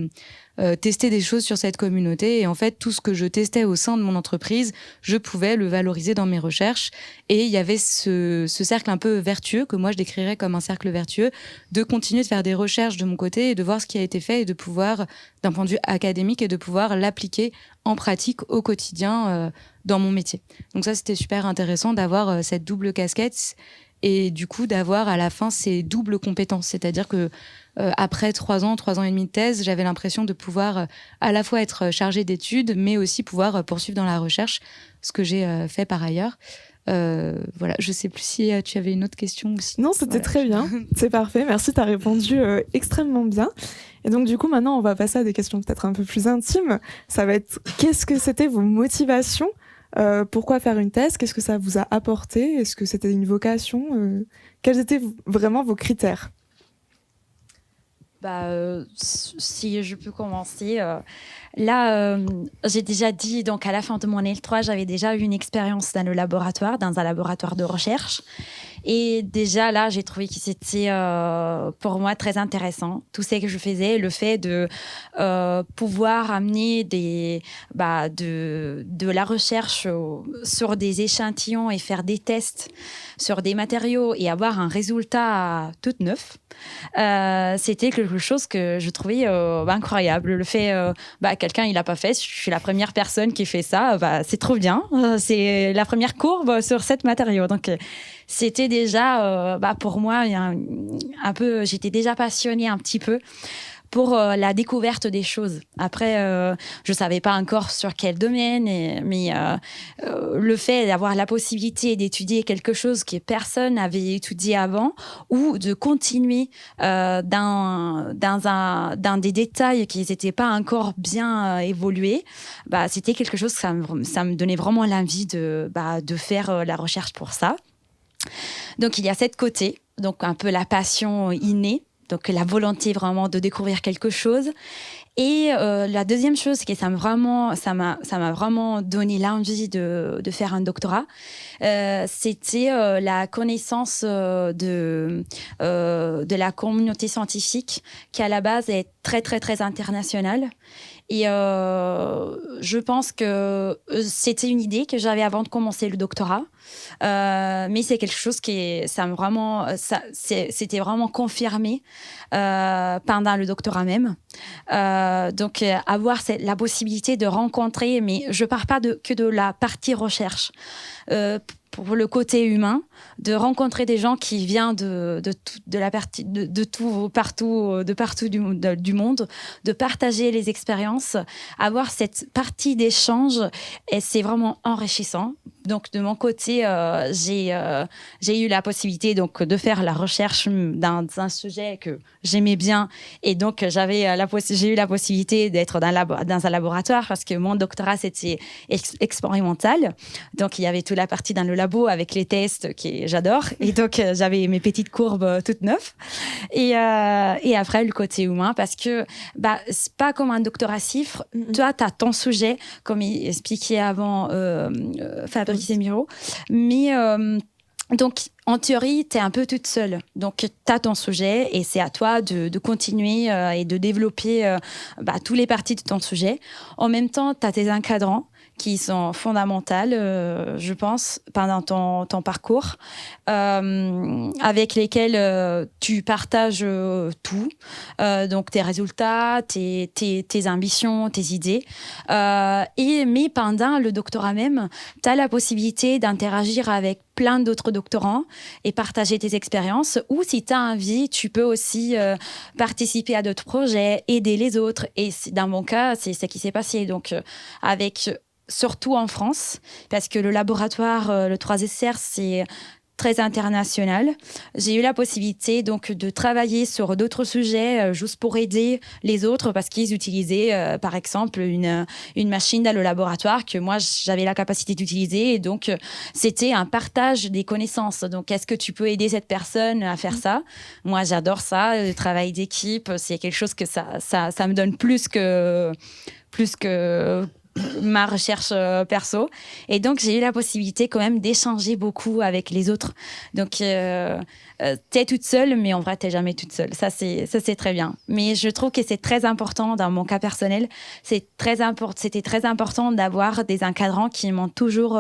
tester des choses sur cette communauté. Et en fait, tout ce que je testais au sein de mon entreprise, je pouvais le valoriser dans mes recherches. Et il y avait ce cercle un peu vertueux, que moi je décrirais comme un cercle vertueux, de continuer de faire des recherches de mon côté et de voir ce qui a été fait et de pouvoir, d'un point de vue académique, et de pouvoir l'appliquer en pratique au quotidien dans mon métier. Donc ça, c'était super intéressant d'avoir cette double casquette et du coup d'avoir à la fin ces doubles compétences. C'est-à-dire que après 3 ans et demi de thèse, j'avais l'impression de pouvoir à la fois être chargée d'études, mais aussi pouvoir poursuivre dans la recherche, ce que j'ai fait par ailleurs. Voilà, je ne sais plus si tu avais une autre question aussi. Non, c'était très bien, c'est parfait, merci, tu as répondu extrêmement bien. Et donc du coup, maintenant, on va passer à des questions peut-être un peu plus intimes. Ça va être, qu'est-ce que c'était vos motivations ? Pourquoi faire une thèse ? Qu'est-ce que ça vous a apporté ? Est-ce que c'était une vocation ? Quels étaient vraiment vos critères ? Si je peux commencer. Là, j'ai déjà dit, donc à la fin de mon L3, j'avais déjà eu une expérience dans un laboratoire de recherche. Et déjà là, j'ai trouvé que c'était pour moi très intéressant. Tout ce que je faisais, le fait de pouvoir amener de la recherche sur des échantillons et faire des tests sur des matériaux et avoir un résultat tout neuf, c'était quelque chose que je trouvais incroyable. Le fait, quelqu'un il l'a pas fait, je suis la première personne qui fait ça, c'est trop bien. C'est la première courbe sur cette matériau. Donc c'était déjà, pour moi, un peu, j'étais déjà passionnée un petit peu pour la découverte des choses. Après, je savais pas encore sur quel domaine, mais le fait d'avoir la possibilité d'étudier quelque chose que personne n'avait étudié avant, ou de continuer dans des détails qui n'étaient pas encore bien évolués, c'était quelque chose que ça me donnait vraiment l'envie de faire la recherche pour ça. Donc il y a cette côté, donc un peu la passion innée, donc la volonté vraiment de découvrir quelque chose. Et la deuxième chose, que ça m'a vraiment donné l'envie de faire un doctorat, c'était la connaissance de la communauté scientifique, qui à la base est très très très internationale. Et je pense que c'était une idée que j'avais avant de commencer le doctorat, mais c'est quelque chose qui c'était vraiment confirmé pendant le doctorat même. Donc avoir la possibilité de rencontrer, mais je pars pas que de la partie recherche. Pour le côté humain, de rencontrer des gens qui viennent partout du monde, de partager les expériences, avoir cette partie d'échange, et c'est vraiment enrichissant. Donc de mon côté, j'ai eu la possibilité donc de faire la recherche dans un sujet que j'aimais bien, et donc j'ai eu la possibilité d'être dans un laboratoire, parce que mon doctorat c'était expérimental. Donc il y avait toute la partie dans le labo avec les tests que j'adore, et donc j'avais mes petites courbes toutes neuves. Et après le côté humain, parce que c'est pas comme un doctorat chiffre. Toi, tu as ton sujet, comme il expliquait avant Fabrice Miro, mais donc en théorie, tu es un peu toute seule. Donc tu as ton sujet, et c'est à toi de continuer et de développer tous les parties de ton sujet. En même temps, tu as tes encadrants qui sont fondamentales, je pense, pendant ton parcours, avec lesquels tu partages tout, donc tes résultats, tes ambitions, tes idées. Mais pendant le doctorat même, tu as la possibilité d'interagir avec plein d'autres doctorants et partager tes expériences, ou si tu as envie, tu peux aussi participer à d'autres projets, aider les autres. Et dans mon cas, c'est ce qui s'est passé. Donc, surtout en France, parce que le laboratoire, le 3SR, c'est très international. J'ai eu la possibilité donc de travailler sur d'autres sujets juste pour aider les autres, parce qu'ils utilisaient par exemple une machine dans le laboratoire que moi j'avais la capacité d'utiliser, et donc c'était un partage des connaissances. Donc est-ce que tu peux aider cette personne à faire ça? Moi j'adore ça, le travail d'équipe, c'est quelque chose que ça me donne plus que ma recherche perso. Et donc, j'ai eu la possibilité quand même d'échanger beaucoup avec les autres. Donc, t'es toute seule, mais en vrai, t'es jamais toute seule. Ça, c'est très bien. Mais je trouve que c'est très important, dans mon cas personnel, c'était très important d'avoir des encadrants qui m'ont toujours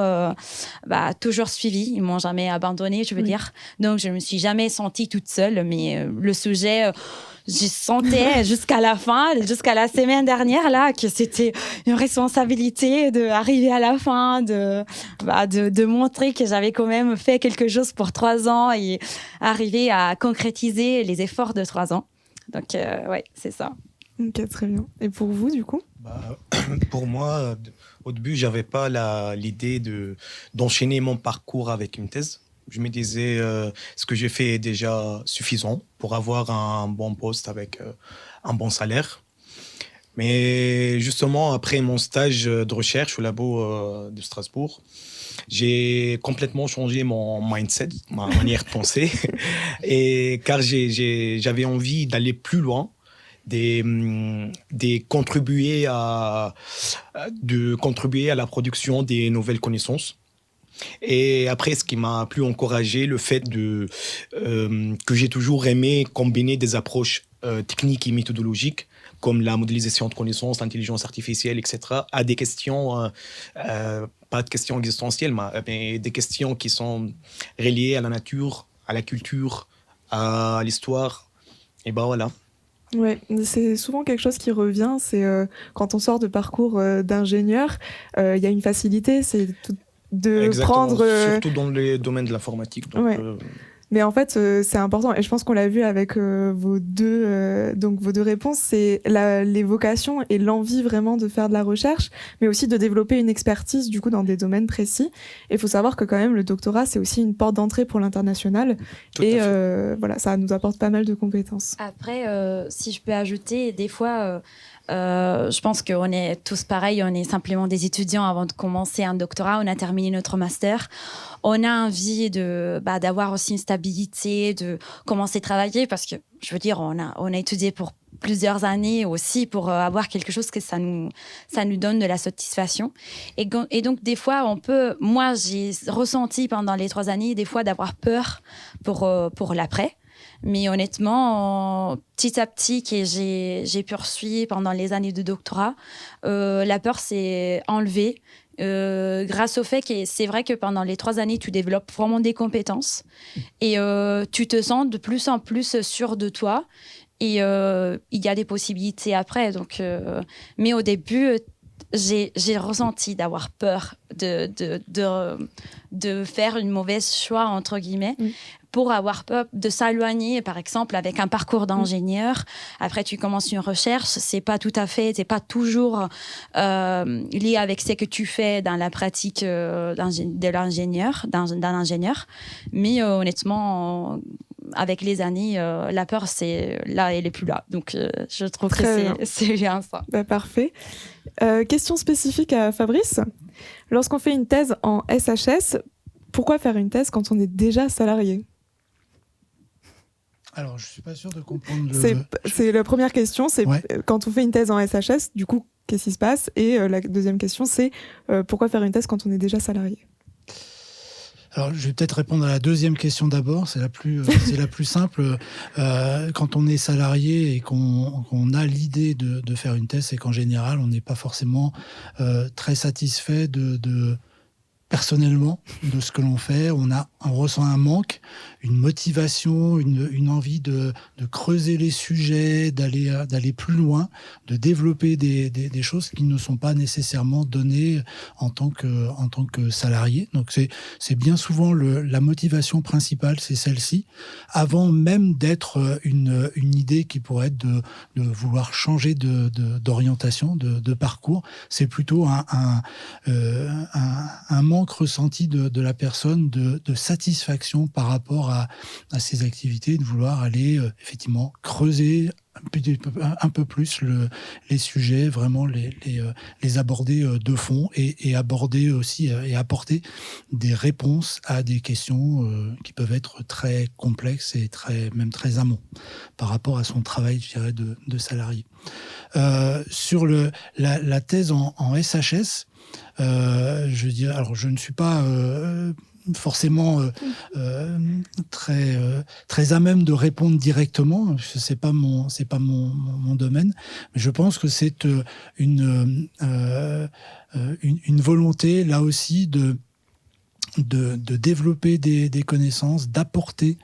suivi. Ils m'ont jamais abandonnée, je veux dire. Donc, je me suis jamais sentie toute seule, mais le sujet... je sentais jusqu'à la fin, jusqu'à la semaine dernière, là, que c'était une responsabilité d'arriver à la fin, de montrer que j'avais quand même fait quelque chose pour 3 ans et arriver à concrétiser les efforts de 3 ans. Donc, ouais, c'est ça. Ok, très bien. Et pour vous, du coup? Pour moi, au début, j'avais pas l'idée d'enchaîner mon parcours avec une thèse. Je me disais, ce que j'ai fait est déjà suffisant pour avoir un bon poste avec un bon salaire. Mais justement, après mon stage de recherche au labo de Strasbourg, j'ai complètement changé mon mindset, ma manière de penser, car j'avais envie d'aller plus loin, de contribuer à la production des nouvelles connaissances. Et après, ce qui m'a plus encouragé, le fait que j'ai toujours aimé combiner des approches techniques et méthodologiques, comme la modélisation de connaissances, l'intelligence artificielle, etc., à des questions, pas de questions existentielles, mais des questions qui sont reliées à la nature, à la culture, à l'histoire. Et ben voilà. Ouais, c'est souvent quelque chose qui revient, c'est quand on sort de parcours d'ingénieur, il y a une facilité, c'est de Exactement, prendre... surtout dans le domaine de l'informatique. Donc, ouais. Mais en fait, c'est important, et je pense qu'on l'a vu avec vos deux réponses, c'est les vocations et l'envie vraiment de faire de la recherche, mais aussi de développer une expertise du coup dans des domaines précis. Et il faut savoir que quand même le doctorat, c'est aussi une porte d'entrée pour l'international, et voilà, ça nous apporte pas mal de compétences. Après, si je peux ajouter, des fois... Je pense qu'on est tous pareils, on est simplement des étudiants avant de commencer un doctorat, on a terminé notre master. On a envie d'avoir aussi une stabilité, de commencer à travailler parce que, je veux dire, on a étudié pour plusieurs années aussi pour avoir quelque chose que ça nous donne de la satisfaction. Et donc, des fois, moi, j'ai ressenti pendant les 3 années, des fois, d'avoir peur pour l'après. Mais honnêtement, petit à petit, que j'ai poursuivi pendant les années de doctorat, la peur s'est enlevée. Grâce au fait que c'est vrai que pendant les 3 années, tu développes vraiment des compétences et tu te sens de plus en plus sûr de toi et il y a des possibilités après. Donc, mais au début, j'ai ressenti d'avoir peur de faire une mauvaise choix, entre guillemets, pour avoir peur de s'éloigner, par exemple, avec un parcours d'ingénieur. Après, tu commences une recherche, c'est pas toujours lié avec ce que tu fais dans la pratique d'un ingénieur. Mais honnêtement, avec les années, la peur, elle est plus là. Donc, je trouve que c'est bien ça. Parfait. Question spécifique à Fabrice. Lorsqu'on fait une thèse en SHS, pourquoi faire une thèse quand on est déjà salarié ? Alors, je ne suis pas sûr de comprendre C'est la première question, c'est quand on fait une thèse en SHS, du coup, qu'est-ce qui se passe ? Et la deuxième question, c'est pourquoi faire une thèse quand on est déjà salarié ? Alors, je vais peut-être répondre à la deuxième question d'abord. C'est la plus simple. Quand on est salarié et qu'on a l'idée de faire une thèse, c'est qu'en général, on n'est pas forcément très satisfait personnellement de ce que l'on fait. On ressent un manque, une motivation, une envie de creuser les sujets, d'aller plus loin, de développer des choses qui ne sont pas nécessairement données en tant que salarié. Donc c'est bien souvent la motivation principale, c'est celle-ci, avant même d'être une idée qui pourrait être de vouloir changer d'orientation, de parcours. C'est plutôt un manque ressenti de la personne de satisfaction par rapport à ses activités, de vouloir aller effectivement creuser un peu plus les sujets, vraiment les aborder de fond et aborder aussi et apporter des réponses à des questions qui peuvent être très complexes et même très amont par rapport à son travail, je dirais, de salarié. Sur la thèse en SHS, je veux dire, alors je ne suis pas forcément très à même de répondre directement. C'est pas mon domaine, mais je pense que c'est une volonté là aussi de développer des connaissances, d'apporter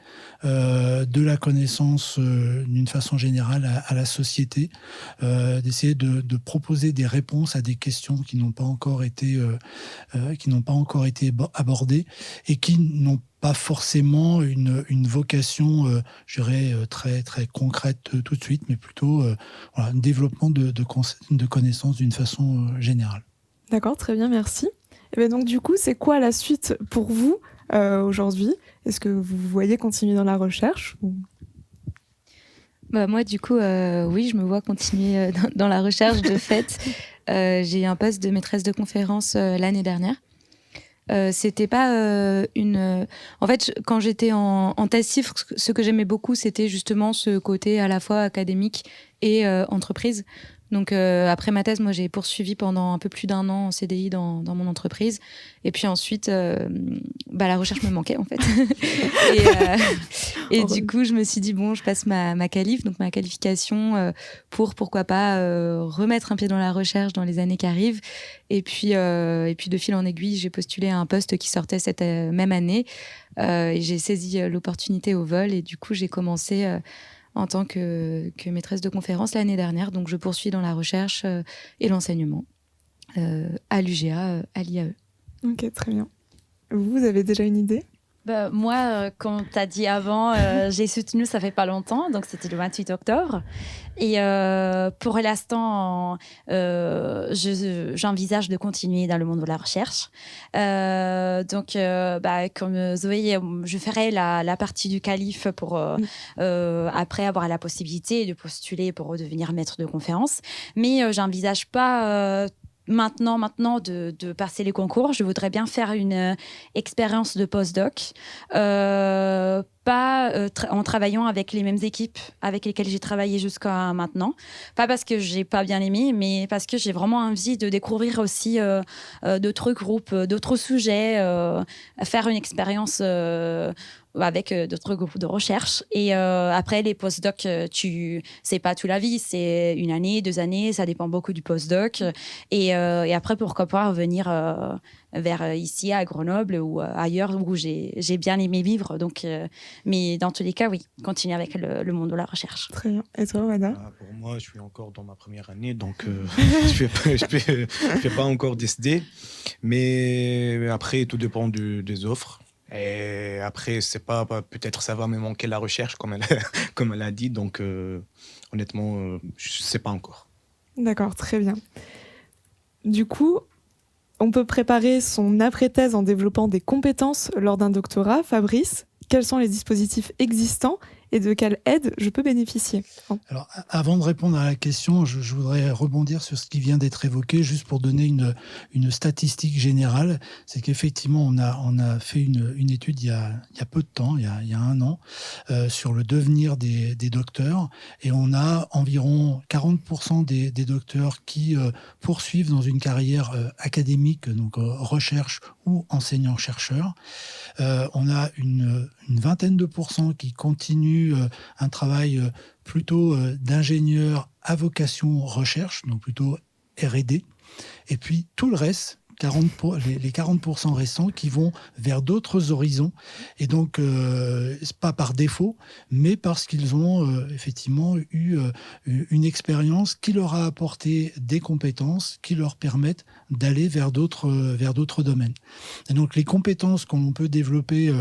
de la connaissance d'une façon générale à la société, d'essayer de proposer des réponses à des questions qui n'ont pas encore été abordées et qui n'ont pas forcément une vocation, je dirais, très, très concrète tout de suite, mais plutôt un développement de connaissances d'une façon générale. D'accord, très bien, merci. Et bien donc du coup, c'est quoi la suite pour vous aujourd'hui ? Est-ce que vous voyez continuer dans la recherche ou... Moi, du coup, oui, je me vois continuer dans la recherche. De fait, j'ai eu un poste de maîtresse de conférence l'année dernière. C'était pas En fait, quand j'étais en thèse CIFRE, ce que j'aimais beaucoup, c'était justement ce côté à la fois académique et entreprise. Donc après ma thèse, moi j'ai poursuivi pendant un peu plus d'1 an en CDI dans mon entreprise. Et puis ensuite, la recherche me manquait en fait. et du coup, je me suis dit bon, je passe ma qualif, donc ma qualification pourquoi pas remettre un pied dans la recherche dans les années qui arrivent. Et puis de fil en aiguille, j'ai postulé à un poste qui sortait cette même année. Et j'ai saisi l'opportunité au vol et du coup j'ai commencé en tant que maîtresse de conférence l'année dernière. Donc, je poursuis dans la recherche et l'enseignement à l'UGA, à l'IAE. Ok, très bien. Vous avez déjà une idée ? Moi, comme tu as dit avant, j'ai soutenu, ça fait pas longtemps, donc c'était le 28 octobre. Et pour l'instant, j'envisage de continuer dans le monde de la recherche. Comme Zoé, je ferai la partie du CALIF pour après avoir la possibilité de postuler pour redevenir maître de conférence. Mais j'envisage pas maintenant de passer les concours. Je voudrais bien faire une expérience de postdoc, pas en travaillant avec les mêmes équipes avec lesquelles j'ai travaillé jusqu'à maintenant. Pas parce que j'ai pas bien aimé, mais parce que j'ai vraiment envie de découvrir aussi d'autres groupes, d'autres sujets, faire une expérience avec d'autres groupes de recherche. Et après, les postdocs, c'est pas toute la vie, c'est 1 année, 2 années, ça dépend beaucoup du postdoc. Et après, pourquoi pas revenir vers ici, à Grenoble ou ailleurs où j'ai bien aimé vivre. Donc, mais dans tous les cas, oui, continuer avec le monde de la recherche. Très bien. Et toi, Wada? Pour moi, je suis encore dans ma première année, donc je ne fais pas encore décider. Mais après, tout dépend des offres. Et après, c'est pas peut-être ça va me manquer la recherche, comme elle a dit. Donc, honnêtement, je ne sais pas encore. D'accord, très bien. Du coup, on peut préparer son après-thèse en développant des compétences lors d'un doctorat. Fabrice, quels sont les dispositifs existants et de quelle aide je peux bénéficier? Alors, avant de répondre à la question, je voudrais rebondir sur ce qui vient d'être évoqué, juste pour donner une statistique générale. C'est qu'effectivement, on a fait une étude il y a peu de temps, il y a 1 an, sur le devenir des docteurs. Et on a environ 40% des docteurs qui poursuivent dans une carrière académique, donc recherche ou enseignant-chercheur. On a une vingtaine de pourcents qui continuent un travail plutôt d'ingénieur à vocation recherche, donc plutôt R&D. Et puis tout le reste, les 40% restants qui vont vers d'autres horizons. Et donc, pas par défaut, mais parce qu'ils ont effectivement eu une expérience qui leur a apporté des compétences qui leur permettent d'aller vers d'autres domaines. Et donc, les compétences qu'on peut développer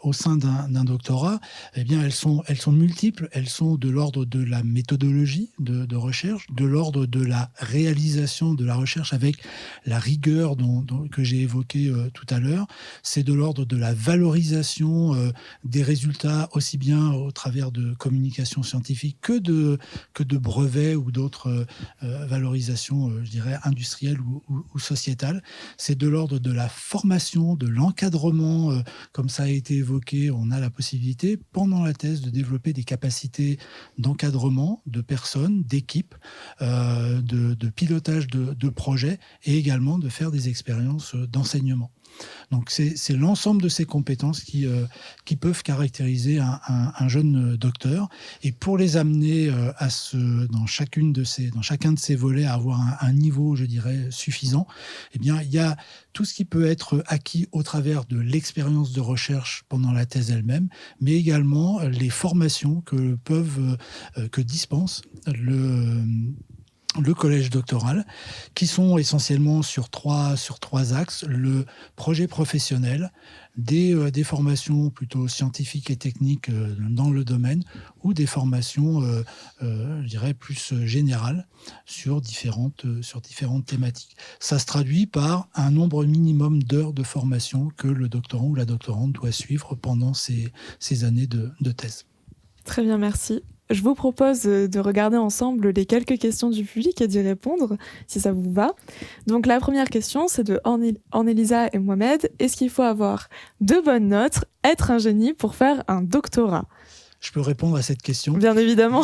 au sein d'un doctorat, eh bien, elles sont multiples. Elles sont de l'ordre de la méthodologie de recherche, de l'ordre de la réalisation de la recherche avec la rigueur que j'ai évoqué tout à l'heure. C'est de l'ordre de la valorisation des résultats, aussi bien au travers de communication scientifique que de brevets ou d'autres valorisations, je dirais, industrielles ou sociétales. C'est de l'ordre de la formation, de l'encadrement. Comme ça a été évoqué, on a la possibilité, pendant la thèse, de développer des capacités d'encadrement de personnes, d'équipes, de pilotage de projets et également de faire des expériences d'enseignement. Donc c'est l'ensemble de ces compétences qui peuvent caractériser un jeune docteur. Et pour les amener dans chacun de ces volets à avoir un niveau, je dirais, suffisant, eh bien, il y a tout ce qui peut être acquis au travers de l'expérience de recherche pendant la thèse elle-même, mais également les formations que dispense le collège doctoral, qui sont essentiellement sur trois axes: le projet professionnel, des formations plutôt scientifiques et techniques dans le domaine, ou des formations, je dirais, plus générales sur différentes thématiques. Ça se traduit par un nombre minimum d'heures de formation que le doctorant ou la doctorante doit suivre pendant ces années de thèse. Très bien, merci. Je vous propose de regarder ensemble les quelques questions du public et d'y répondre, si ça vous va. Donc la première question, c'est de Ornelisa et Mohamed. Est-ce qu'il faut avoir de bonnes notes, être un génie pour faire un doctorat? Je peux répondre à cette question. Bien évidemment.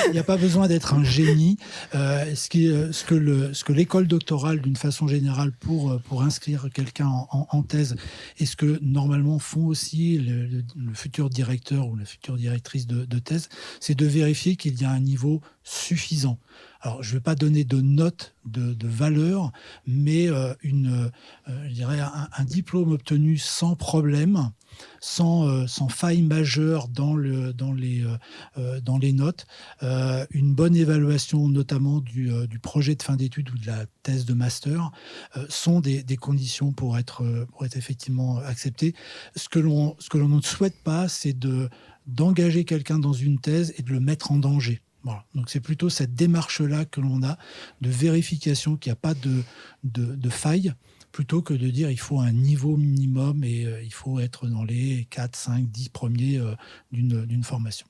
Il n'y a pas besoin d'être un génie. Ce que l'école doctorale, d'une façon générale, pour inscrire quelqu'un en thèse, et ce que normalement font aussi le futur directeur ou la future directrice de thèse, c'est de vérifier qu'il y a un niveau suffisant. alors je ne vais pas donner de note de valeur, mais je dirais un diplôme obtenu sans problème, sans faille majeure dans les notes, une bonne évaluation notamment du projet de fin d'études ou de la thèse de master sont des conditions pour être effectivement accepté. Ce que l'on ne souhaite pas, c'est d'engager quelqu'un dans une thèse et de le mettre en danger. Voilà. Donc c'est plutôt cette démarche-là que l'on a de vérification qu'il n'y a pas de faille, plutôt que de dire il faut un niveau minimum et il faut être dans les 4, 5, 10 premiers d'une formation.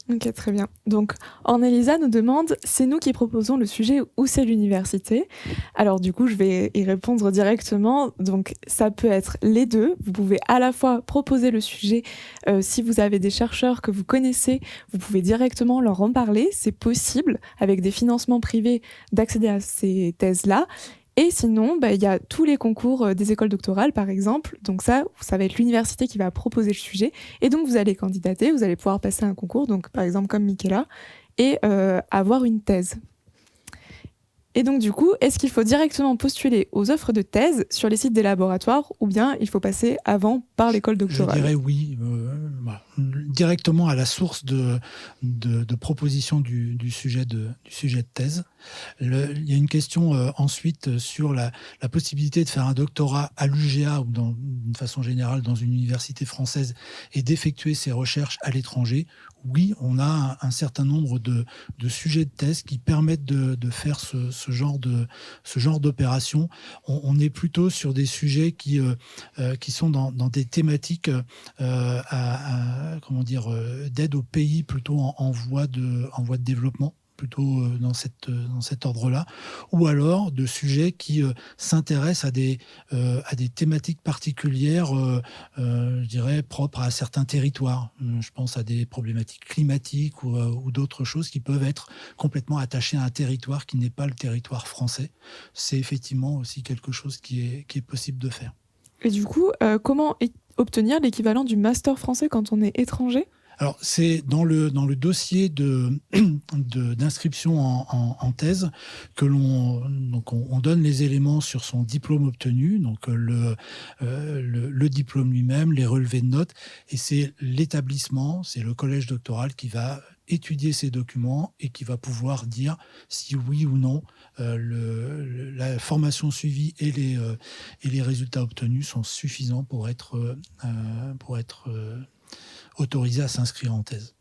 Ok, très bien. Donc, Ornelisa nous demande, c'est nous qui proposons le sujet ou c'est l'université? Alors du coup, je vais y répondre directement. Donc, ça peut être les deux. Vous pouvez à la fois proposer le sujet. Si vous avez des chercheurs que vous connaissez, vous pouvez directement leur en parler. C'est possible, avec des financements privés, d'accéder à ces thèses-là. Et sinon, il y a tous les concours des écoles doctorales, par exemple. Donc ça va être l'université qui va proposer le sujet. Et donc, vous allez candidater, vous allez pouvoir passer un concours, donc par exemple comme Michaela, et avoir une thèse. Et donc, du coup, est-ce qu'il faut directement postuler aux offres de thèse sur les sites des laboratoires ou bien il faut passer avant par l'école doctorale? Je dirais oui, directement à la source de proposition du sujet de thèse. Il y a une question ensuite sur la possibilité de faire un doctorat à l'UGA ou d'une façon générale dans une université française et d'effectuer ses recherches à l'étranger. Oui, on a un certain nombre de sujets de thèse qui permettent de faire ce genre d'opération. On est plutôt sur des sujets qui sont dans des thématiques d'aide au pays plutôt en voie de développement, plutôt dans cet ordre-là, ou alors de sujets qui s'intéressent à des thématiques particulières, je dirais, propres à certains territoires. Je pense à des problématiques climatiques ou d'autres choses qui peuvent être complètement attachées à un territoire qui n'est pas le territoire français. C'est effectivement aussi quelque chose qui est possible de faire. Et du coup, comment obtenir l'équivalent du master français quand on est étranger? Alors, c'est dans le dossier d'inscription en thèse que on donne les éléments sur son diplôme obtenu, donc le diplôme lui-même, les relevés de notes, et c'est l'établissement, c'est le collège doctoral qui va étudier ces documents et qui va pouvoir dire si oui ou non la formation suivie et les résultats obtenus sont suffisants pour être autorisé à s'inscrire en thèse.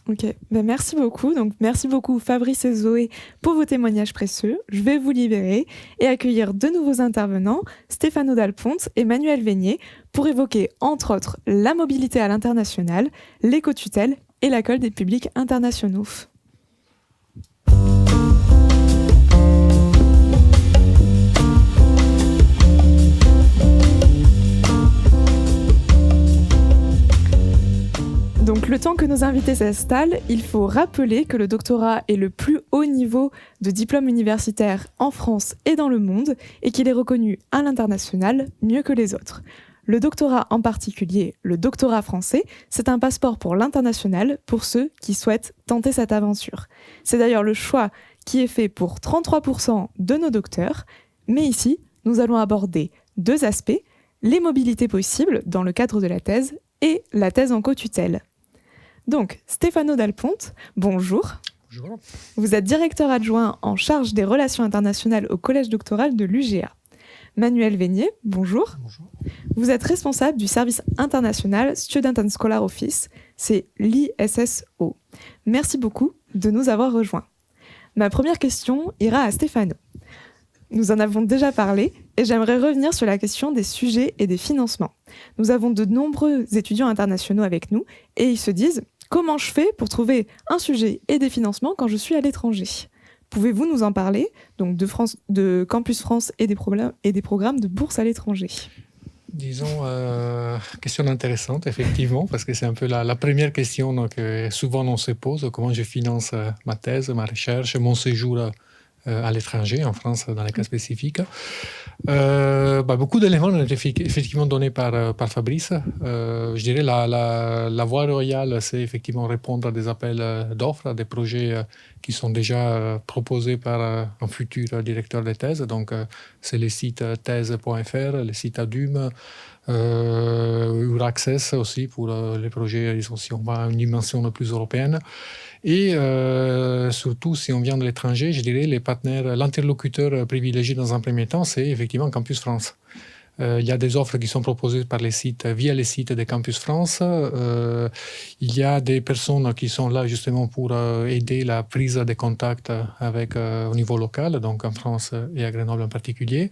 Ok, merci beaucoup. Donc, merci beaucoup Fabrice et Zoé pour vos témoignages précieux. Je vais vous libérer et accueillir de nouveaux intervenants, Stéphano Dalponte et Manuel Vénier, pour évoquer entre autres la mobilité à l'international, l'éco-tutelle et l'accueil des publics internationaux. Donc, le temps que nos invités s'installent, il faut rappeler que le doctorat est le plus haut niveau de diplôme universitaire en France et dans le monde et qu'il est reconnu à l'international mieux que les autres. Le doctorat en particulier, le doctorat français, c'est un passeport pour l'international pour ceux qui souhaitent tenter cette aventure. C'est d'ailleurs le choix qui est fait pour 33% de nos docteurs, mais ici, nous allons aborder deux aspects, les mobilités possibles dans le cadre de la thèse et la thèse en co-tutelle. Donc, Stéphano Dalponte, bonjour. Bonjour. Vous êtes directeur adjoint en charge des relations internationales au collège doctoral de l'UGA. Manuel Vénier, bonjour. Bonjour. Vous êtes responsable du service international Student and Scholar Office, c'est l'ISSO. Merci beaucoup de nous avoir rejoints. Ma première question ira à Stéphano. Nous en avons déjà parlé et j'aimerais revenir sur la question des sujets et des financements. Nous avons de nombreux étudiants internationaux avec nous et ils se disent « Comment je fais pour trouver un sujet et des financements quand je suis à l'étranger ?» Pouvez-vous nous en parler, donc de Campus France et des programmes de bourse à l'étranger? Disons, question intéressante, effectivement, parce que c'est un peu la première question que souvent on se pose, comment je finance ma thèse, ma recherche, mon séjour à l'étranger, en France dans les cas spécifiques. Beaucoup d'éléments ont été effectivement donnés par Fabrice. Je dirais la voie royale, c'est effectivement répondre à des appels d'offres, à des projets qui sont déjà proposés par un futur directeur de thèse. Donc, c'est les sites thèse.fr, les sites ADUM, Euraccess aussi pour les projets, si on va à une dimension plus européenne. Et surtout, si on vient de l'étranger, je dirais l'interlocuteur privilégié dans un premier temps, c'est effectivement Campus France. Il y a des offres qui sont proposées via les sites de Campus France. Il y a des personnes qui sont là justement pour aider la prise de contact au niveau local, donc en France et à Grenoble en particulier.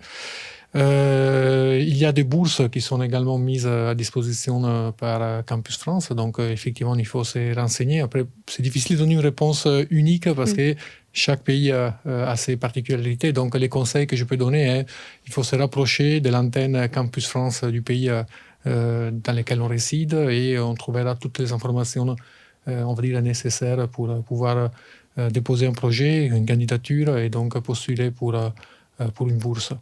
Il y a des bourses qui sont également mises à disposition par Campus France, donc effectivement il faut se renseigner. Après, c'est difficile de donner une réponse unique parce que chaque pays a ses particularités, donc les conseils que je peux donner est il faut se rapprocher de l'antenne Campus France du pays dans lequel on réside et on trouvera toutes les informations on va dire nécessaires pour pouvoir déposer un projet, une candidature et donc postuler pour une bourse.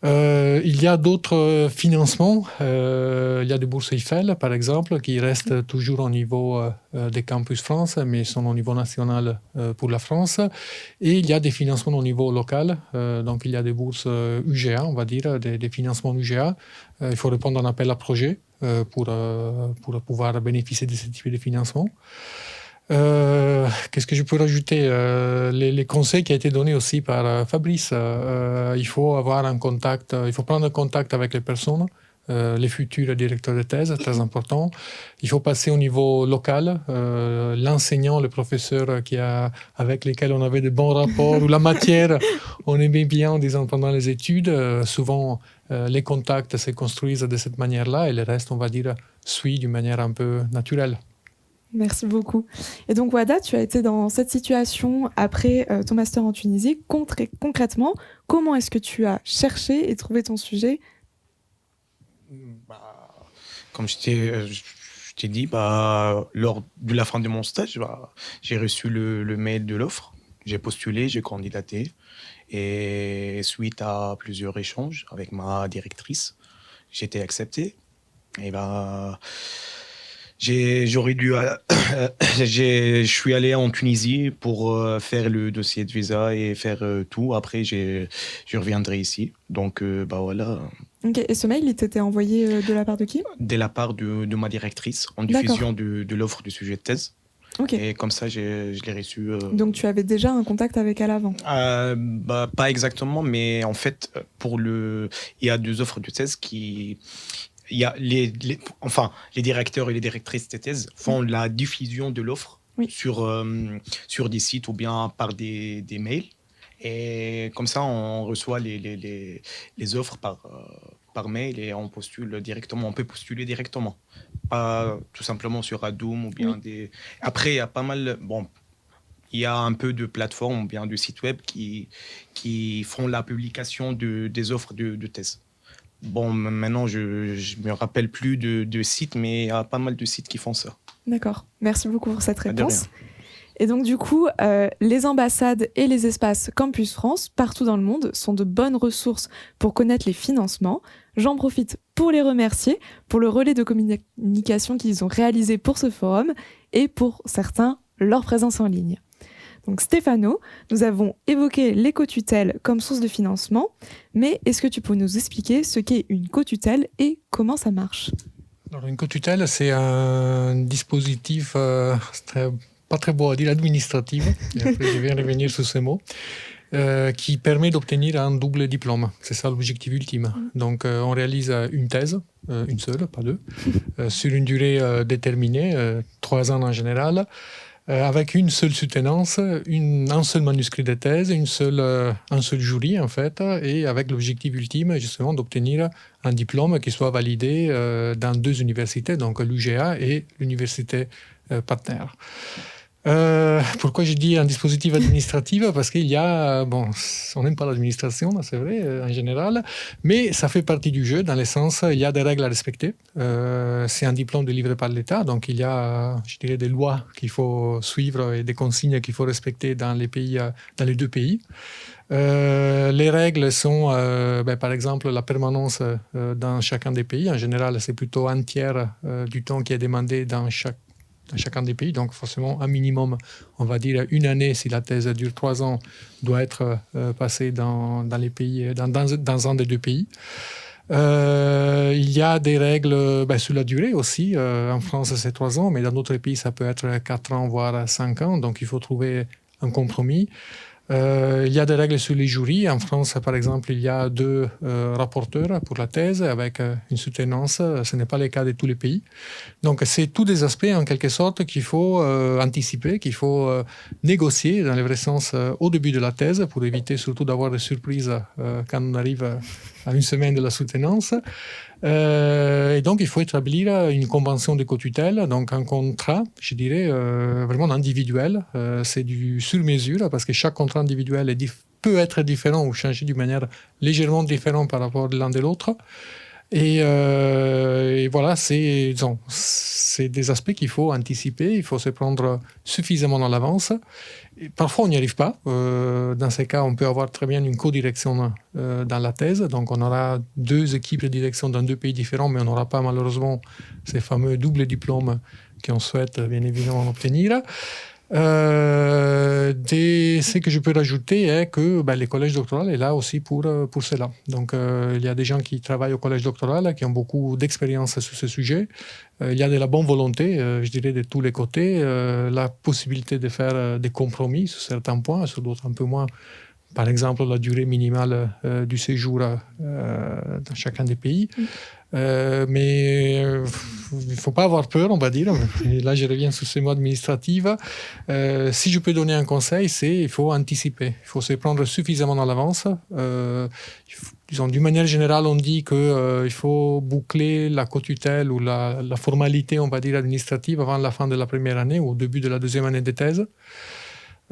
Il y a d'autres financements. Il y a des bourses Eiffel, par exemple, qui restent toujours au niveau des Campus France, mais sont au niveau national pour la France. Et il y a des financements au niveau local. Donc, il y a des bourses UGA, on va dire, des financements UGA. Il faut répondre à un appel à projet pour pouvoir bénéficier de ce type de financement. Qu'est-ce que je peux rajouter les conseils qui ont été donnés aussi par Fabrice. Il faut avoir il faut prendre contact avec les personnes, les futurs directeurs de thèse, très important. Il faut passer au niveau local, l'enseignant, le professeur avec lesquels on avait de bons rapports, ou la matière, on aimait bien, disons, pendant les études. Souvent, les contacts se construisent de cette manière-là et le reste, on va dire, suit d'une manière un peu naturelle. Merci beaucoup. Et donc, Wada, tu as été dans cette situation après ton master en Tunisie. Concrètement, comment est-ce que tu as cherché et trouvé ton sujet ? Comme je t'ai dit, lors de la fin de mon stage, j'ai reçu le mail de l'offre. J'ai postulé, j'ai candidaté. Et suite à plusieurs échanges avec ma directrice, j'ai été accepté. Et je suis allé en Tunisie pour faire le dossier de visa et faire tout. Après, je reviendrai ici. Donc, voilà. Ok. Et ce mail, il t'était envoyé de la part de qui ? De la part de ma directrice, en diffusion de l'offre du sujet de thèse. Okay. Et comme ça, je l'ai reçu. Donc, tu avais déjà un contact avec elle avant ? Pas exactement, mais en fait, il y a 2 offres de thèse qui... Il y a les directeurs et les directrices de thèse font la diffusion de l'offre sur des sites ou bien par des mails. Et comme ça, on reçoit les offres par mail et on postule directement. On peut postuler directement. Pas tout simplement sur Adoom ou bien des... Après, il y a pas mal... il y a un peu de plateformes ou bien de sites web qui font la publication des offres de thèse. Maintenant, je ne me rappelle plus de sites, mais il y a pas mal de sites qui font ça. D'accord. Merci beaucoup pour cette réponse. Et donc, du coup, les ambassades et les espaces Campus France, partout dans le monde, sont de bonnes ressources pour connaître les financements. J'en profite pour les remercier pour le relais de communication qu'ils ont réalisé pour ce forum et pour certains, leur présence en ligne. Donc Stéphano, nous avons évoqué l'éco-tutelle comme source de financement, mais est-ce que tu peux nous expliquer ce qu'est une co-tutelle et comment ça marche ? Alors, une co-tutelle, c'est un dispositif pas très beau à dire, administratif, et après je vais revenir sur ce mot, qui permet d'obtenir un double diplôme. C'est ça l'objectif ultime. Donc on réalise une thèse, une seule, pas 2, sur une durée déterminée, 3 ans en général, avec une seule soutenance, un seul manuscrit de thèse, un seul jury en fait, et avec l'objectif ultime justement d'obtenir un diplôme qui soit validé dans 2 universités, donc l'UGA et l'université partenaire. Pourquoi je dis un dispositif administratif? Parce qu'il y a, on n'aime pas l'administration, c'est vrai, en général, mais ça fait partie du jeu, dans le sens, il y a des règles à respecter. C'est un diplôme délivré par l'État, donc il y a, je dirais, des lois qu'il faut suivre et des consignes qu'il faut respecter dans les deux pays. Les règles sont, par exemple, la permanence dans chacun des pays. En général, c'est plutôt un tiers du temps qui est demandé dans chacun des pays. Donc, forcément, un minimum, on va dire une année, si la thèse dure 3 ans, doit être passée dans les pays, dans un des deux pays. Il y a des règles sur la durée aussi. En France, c'est 3 ans, mais dans d'autres pays, ça peut être 4 ans, voire 5 ans. Donc, il faut trouver un compromis. Il y a des règles sur les jurys. En France, par exemple, il y a 2 rapporteurs pour la thèse avec une soutenance. Ce n'est pas le cas de tous les pays. Donc, c'est tous des aspects, en quelque sorte, qu'il faut anticiper, qu'il faut négocier, dans le vrai sens, au début de la thèse, pour éviter surtout d'avoir des surprises quand on arrive à une semaine de la soutenance. Et donc, il faut établir une convention de co-tutelle, donc un contrat, je dirais, vraiment individuel. C'est du sur-mesure, parce que chaque contrat individuel peut être différent ou changer d'une manière légèrement différente par rapport à l'un de l'autre. Et voilà, c'est des aspects qu'il faut anticiper, il faut se prendre suffisamment à l'avance. Et parfois, on n'y arrive pas. Dans ces cas, on peut avoir très bien une co-direction dans la thèse. Donc, on aura 2 équipes de direction dans 2 pays différents, mais on n'aura pas malheureusement ces fameux doubles diplômes qu'on souhaite bien évidemment obtenir. Ce que je peux rajouter est que le collège doctoral est là aussi pour cela. Donc, il y a des gens qui travaillent au collège doctoral, qui ont beaucoup d'expérience sur ce sujet. Il y a de la bonne volonté, je dirais, de tous les côtés, la possibilité de faire des compromis sur certains points, sur d'autres un peu moins. Par exemple, la durée minimale du séjour dans chacun des pays. Mais il ne faut pas avoir peur, on va dire. Et là, je reviens sur ces mots administratifs. Si je peux donner un conseil, il faut anticiper. Il faut se prendre suffisamment à l'avance. D'une manière générale, on dit qu'il faut boucler la co-tutelle ou la formalité, on va dire, administrative avant la fin de la première année ou au début de la deuxième année de thèse.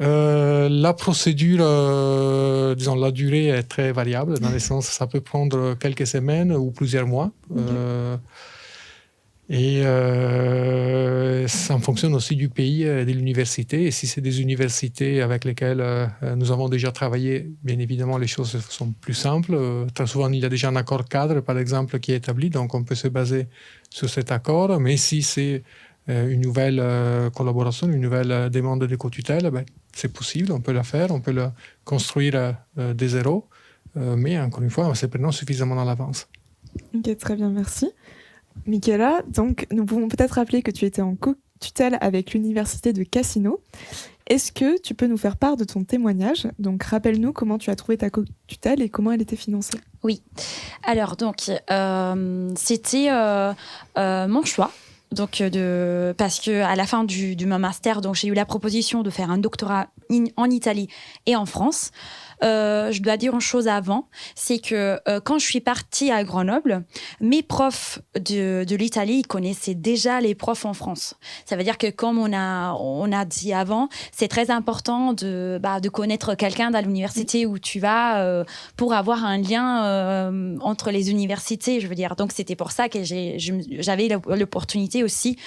La procédure, la durée est très variable, dans le sens ça peut prendre quelques semaines ou plusieurs mois. Et ça fonctionne aussi du pays et de l'université. Et si c'est des universités avec lesquelles nous avons déjà travaillé, bien évidemment, les choses sont plus simples. Très souvent, il y a déjà un accord cadre, par exemple, qui est établi, donc on peut se baser sur cet accord. Mais si c'est une nouvelle collaboration, une nouvelle demande de co-tutelle, c'est possible, on peut la faire, on peut la construire de zéro, mais encore une fois, en se prenant suffisamment à l'avance. Ok, très bien, merci. Michaela, donc nous pouvons peut-être rappeler que tu étais en co-tutelle avec l'université de Cassino. Est-ce que tu peux nous faire part de ton témoignage? Donc rappelle-nous comment tu as trouvé ta co-tutelle et comment elle était financée. Oui, alors donc c'était mon choix. Donc, parce que à la fin de mon master, donc j'ai eu la proposition de faire un doctorat en Italie et en France. Je dois dire une chose avant, c'est que quand je suis partie à Grenoble, mes profs de l'Italie, ils connaissaient déjà les profs en France. Ça veut dire que comme on a dit avant, c'est très important de connaître quelqu'un dans l'université où tu vas pour avoir un lien entre les universités, je veux dire. Donc c'était pour ça que j'avais l'opportunité aussi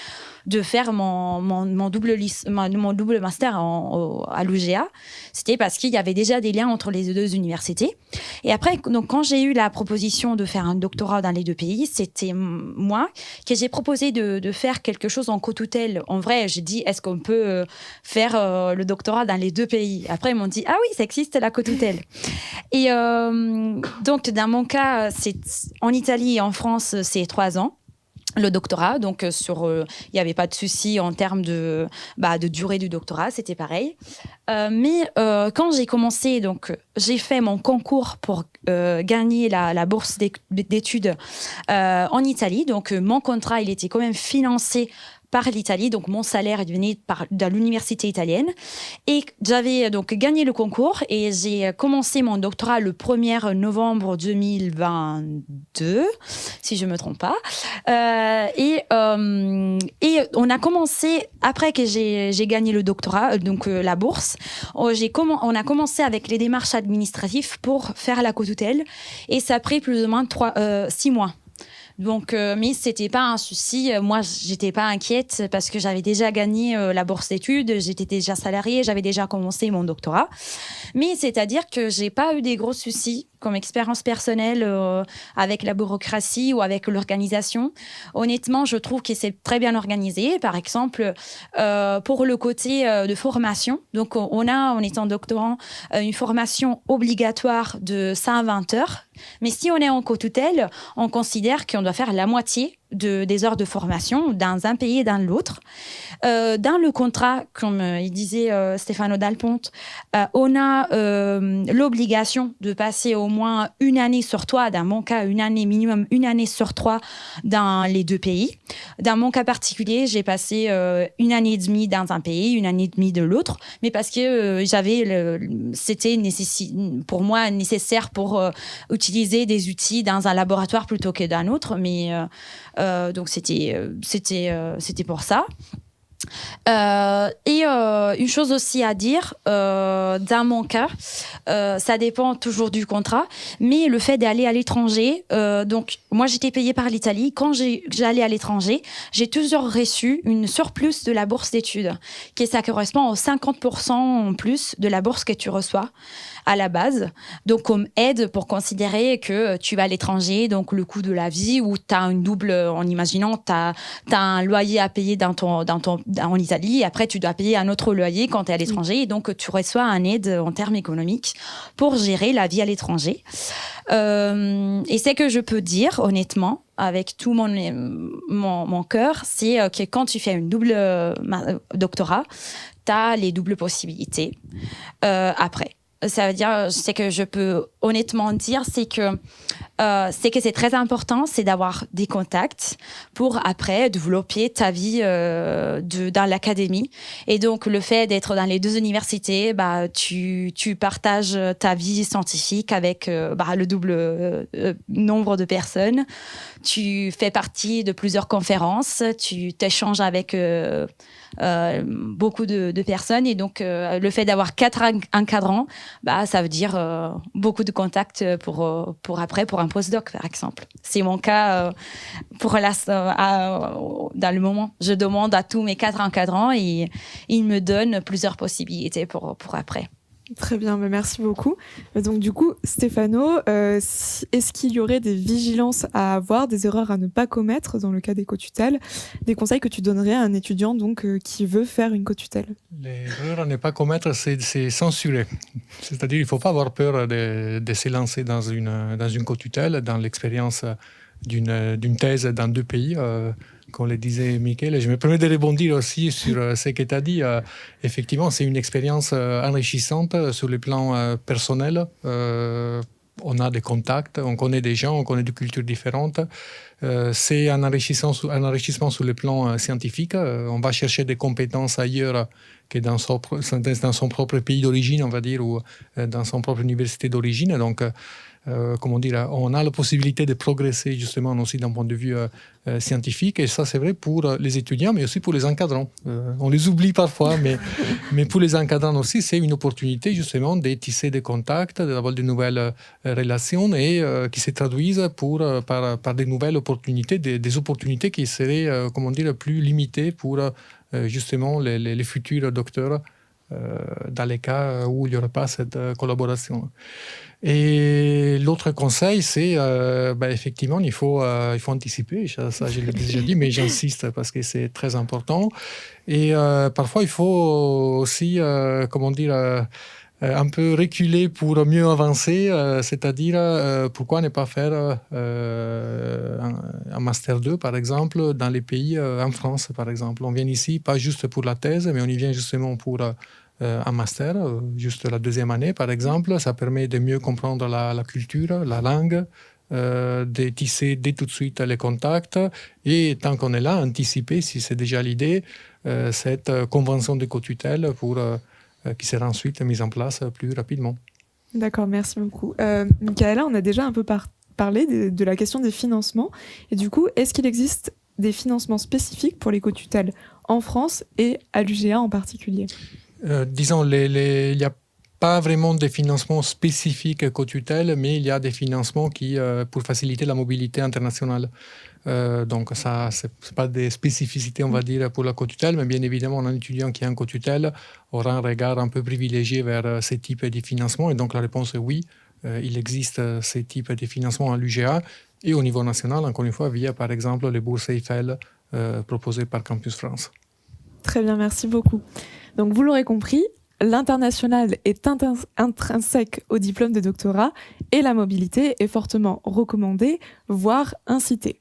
de faire mon double master à l'UGA. C'était parce qu'il y avait déjà des liens entre les 2 universités. Et après, donc, quand j'ai eu la proposition de faire un doctorat dans les 2 pays, c'était moi que j'ai proposé de faire quelque chose en co-tutelle. En vrai, j'ai dit, est-ce qu'on peut faire le doctorat dans les 2 pays? Après, ils m'ont dit, ah oui, ça existe la co-tutelle. Et donc, dans mon cas, en Italie et en France, c'est 3 ans. Le doctorat, donc il n'y avait pas de souci en termes de durée du doctorat, c'était pareil. Mais quand j'ai commencé, donc j'ai fait mon concours pour gagner la bourse d'études en Italie. Donc mon contrat, il était quand même financé par l'Italie. Donc, mon salaire venait de l'université italienne. Et j'avais donc gagné le concours et j'ai commencé mon doctorat le 1er novembre 2022, si je ne me trompe pas. Et on a commencé, après que j'ai gagné le doctorat, donc la bourse, on a commencé avec les démarches administratives pour faire la co-tutelle. Et ça a pris plus ou moins 6 mois. Donc, mais c'était pas un souci. Moi, j'étais pas inquiète parce que j'avais déjà gagné la bourse d'études, j'étais déjà salariée, j'avais déjà commencé mon doctorat. Mais c'est-à-dire que j'ai pas eu des gros soucis comme expérience personnelle avec la bureaucratie ou avec l'organisation. Honnêtement, je trouve que c'est très bien organisé. Par exemple, pour le côté de formation, donc on a, en étant doctorant, une formation obligatoire de 120 heures. Mais si on est en co-tutelle, on considère qu'on doit faire la moitié des heures de formation dans un pays et dans l'autre. Dans le contrat, comme il disait Stefano Dal Ponte, on a l'obligation de passer au moins une année sur 3, dans mon cas, minimum une année sur 3 dans les 2 pays. Dans mon cas particulier, j'ai passé 1 année et demie dans un pays, 1 année et demie de l'autre, mais parce que c'était pour moi nécessaire pour utiliser des outils dans un laboratoire plutôt que d'un autre, mais donc c'était pour ça. Et une chose aussi à dire, dans mon cas, ça dépend toujours du contrat, mais le fait d'aller à l'étranger, donc moi j'étais payée par l'Italie, quand j'allais à l'étranger, j'ai toujours reçu une surplus de la bourse d'études, ça correspond aux 50% en plus de la bourse que tu reçois à la base, donc comme aide pour considérer que tu vas à l'étranger, donc le coût de la vie, ou tu as une double, en imaginant, tu as un loyer à payer en Italie, et après tu dois payer un autre loyer quand tu es à l'étranger, et donc tu reçois un aide en termes économiques pour gérer la vie à l'étranger. Et c'est que je peux dire, honnêtement, avec tout mon cœur, c'est que quand tu fais une double doctorat, tu as les doubles possibilités après. Ça veut dire, c'est que je peux honnêtement dire, c'est que c'est très important, c'est d'avoir des contacts pour après développer ta vie dans l'académie. Et donc, le fait d'être dans les 2 universités, tu partages ta vie scientifique avec le double nombre de personnes. Tu fais partie de plusieurs conférences, tu t'échanges avec beaucoup de personnes, et donc le fait d'avoir 4 encadrants, ça veut dire beaucoup de contacts pour un postdoc, par exemple. C'est mon cas dans le moment. Je demande à tous mes 4 encadrants et ils me donnent plusieurs possibilités pour après. Très bien, merci beaucoup. Donc du coup, Stefano, est-ce qu'il y aurait des vigilances à avoir, des erreurs à ne pas commettre dans le cas des co-tutelles, des conseils que tu donnerais à un étudiant donc, qui veut faire une co-tutelle? Les erreurs à ne pas commettre, c'est censurer. C'est-à-dire qu'il ne faut pas avoir peur de se lancer dans une co-tutelle, dans l'expérience d'une thèse dans 2 pays. Comme le disait Michael, je me permets de rebondir aussi sur ce que tu as dit. Effectivement, c'est une expérience enrichissante sur le plan personnel. On a des contacts, on connaît des gens, on connaît des cultures différentes. C'est un enrichissement sur le plan scientifique. On va chercher des compétences ailleurs que dans son propre pays d'origine, on va dire, ou dans son propre université d'origine. Donc, on a la possibilité de progresser justement aussi d'un point de vue scientifique, et ça c'est vrai pour les étudiants mais aussi pour les encadrants. On les oublie parfois, mais pour les encadrants aussi c'est une opportunité justement de tisser des contacts, d'avoir de nouvelles relations et qui se traduisent par des nouvelles opportunités, des opportunités qui seraient plus limitées pour justement les futurs docteurs dans les cas où il n'y aurait pas cette collaboration. Et l'autre conseil, c'est effectivement, il faut anticiper. Ça, je l'ai déjà dit, mais j'insiste parce que c'est très important. Et parfois, il faut aussi, un peu reculer pour mieux avancer. C'est-à-dire, pourquoi ne pas faire un Master 2, par exemple, dans les pays, en France, par exemple. On vient ici, pas juste pour la thèse, mais on y vient justement pour un master, juste la 2e année par exemple. Ça permet de mieux comprendre la culture, la langue, de tisser dès tout de suite les contacts et, tant qu'on est là, anticiper, si c'est déjà l'idée, cette convention de co-tutelle qui sera ensuite mise en place plus rapidement. D'accord, merci beaucoup. Michaela, on a déjà un peu parlé de la question des financements. Et du coup, est-ce qu'il existe des financements spécifiques pour les co-tutelles en France et à l'UGA en particulier? Disons, il n'y a pas vraiment de financements spécifiques co-tutelle, mais il y a des financements pour faciliter la mobilité internationale. Donc ça, c'est pas des spécificités, on va dire, pour la co-tutelle, mais bien évidemment, un étudiant qui a un co-tutelle aura un regard un peu privilégié vers ces types de financements. Et donc la réponse est oui, il existe ces types de financements à l'UGA et au niveau national, encore une fois, via par exemple les bourses Eiffel proposées par Campus France. Très bien, merci beaucoup. Donc vous l'aurez compris, l'international est intrinsèque au diplôme de doctorat et la mobilité est fortement recommandée, voire incitée.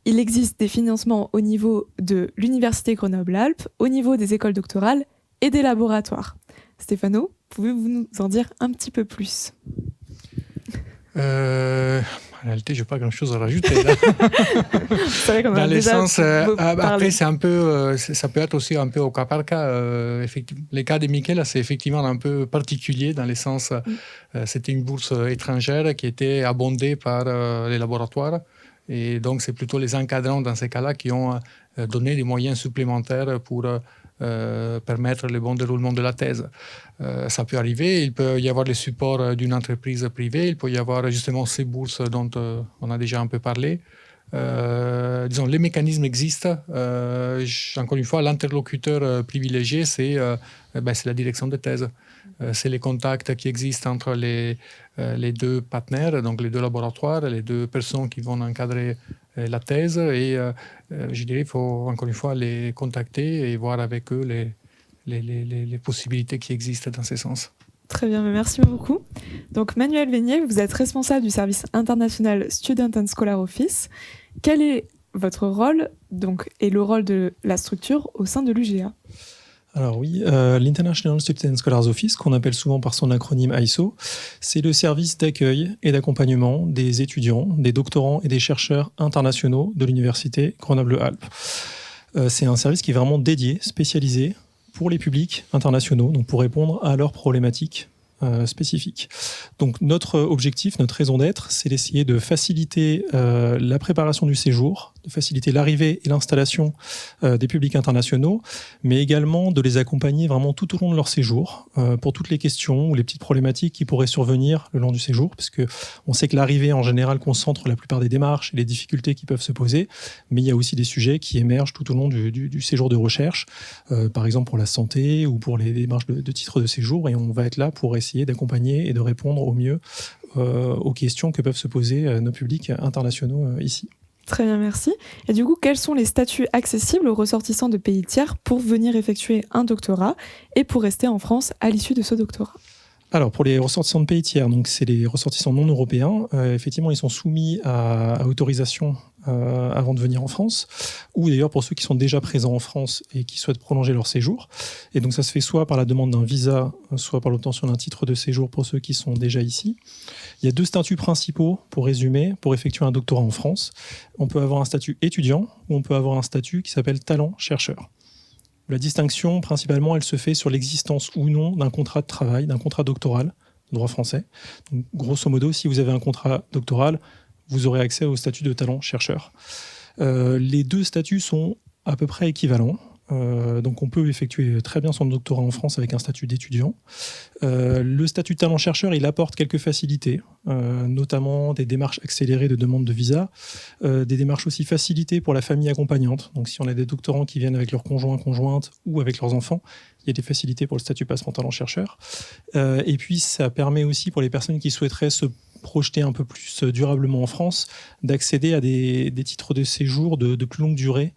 Il existe des financements au niveau de l'Université Grenoble-Alpes, au niveau des écoles doctorales et des laboratoires. Stéphano, pouvez-vous nous en dire un petit peu plus ? En réalité, je n'ai pas grand-chose à rajouter. Là. C'est vrai qu'on dans a déjà après, c'est un peu, ça peut être aussi un peu au cas par cas. Les cas de Michaela, c'est effectivement un peu particulier dans le sens, c'était une bourse étrangère qui était abondée par les laboratoires. Et donc, c'est plutôt les encadrants dans ces cas-là qui ont donné des moyens supplémentaires pour permettre le bon déroulement de la thèse. Ça peut arriver, il peut y avoir le support d'une entreprise privée, il peut y avoir justement ces bourses dont on a déjà un peu parlé. Disons, les mécanismes existent. Encore une fois, l'interlocuteur privilégié, c'est la direction de thèse. C'est les contacts qui existent entre les deux partenaires, donc les deux laboratoires, les deux personnes qui vont encadrer la thèse. Et je dirais qu'il faut encore une fois les contacter et voir avec eux les possibilités qui existent dans ce sens. Très bien, merci beaucoup. Donc Manuel Vénier, vous êtes responsable du service international Student and Scholar Office. Quel est votre rôle et le rôle de la structure au sein de l'UGA ? Alors oui, l'International Student and Scholars Office, qu'on appelle souvent par son acronyme ISO, c'est le service d'accueil et d'accompagnement des étudiants, des doctorants et des chercheurs internationaux de l'Université Grenoble-Alpes. C'est un service qui est vraiment dédié, spécialisé pour les publics internationaux, donc pour répondre à leurs problématiques spécifiques. Donc notre objectif, notre raison d'être, c'est d'essayer de faciliter la préparation du séjour, de faciliter l'arrivée et l'installation des publics internationaux, mais également de les accompagner vraiment tout au long de leur séjour pour toutes les questions ou les petites problématiques qui pourraient survenir le long du séjour, parce que on sait que l'arrivée en général concentre la plupart des démarches et les difficultés qui peuvent se poser, mais il y a aussi des sujets qui émergent tout au long du séjour de recherche, par exemple pour la santé ou pour les démarches de titre de séjour, et on va être là pour essayer d'accompagner et de répondre au mieux aux questions que peuvent se poser nos publics internationaux ici. Très bien, merci. Et du coup, quels sont les statuts accessibles aux ressortissants de pays tiers pour venir effectuer un doctorat et pour rester en France à l'issue de ce doctorat ? Alors, pour les ressortissants de pays tiers, donc c'est les ressortissants non européens, effectivement, ils sont soumis à autorisation avant de venir en France, ou d'ailleurs pour ceux qui sont déjà présents en France et qui souhaitent prolonger leur séjour. Et donc ça se fait soit par la demande d'un visa, soit par l'obtention d'un titre de séjour pour ceux qui sont déjà ici. Il y a deux statuts principaux, pour résumer, pour effectuer un doctorat en France. On peut avoir un statut étudiant, ou on peut avoir un statut qui s'appelle talent chercheur. La distinction, principalement, elle se fait sur l'existence ou non d'un contrat de travail, d'un contrat doctoral, droit français. Donc, grosso modo, si vous avez un contrat doctoral, vous aurez accès au statut de talent chercheur. Les deux statuts sont à peu près équivalents. Donc on peut effectuer très bien son doctorat en France avec un statut d'étudiant. Le statut de talent chercheur, il apporte quelques facilités, notamment des démarches accélérées de demande de visa, des démarches aussi facilitées pour la famille accompagnante. Donc si on a des doctorants qui viennent avec leurs conjoints, conjointes ou avec leurs enfants, il y a des facilités pour le statut passeport talent chercheur. Et puis ça permet aussi pour les personnes qui souhaiteraient se projeter un peu plus durablement en France, d'accéder à des titres de séjour de plus longue durée,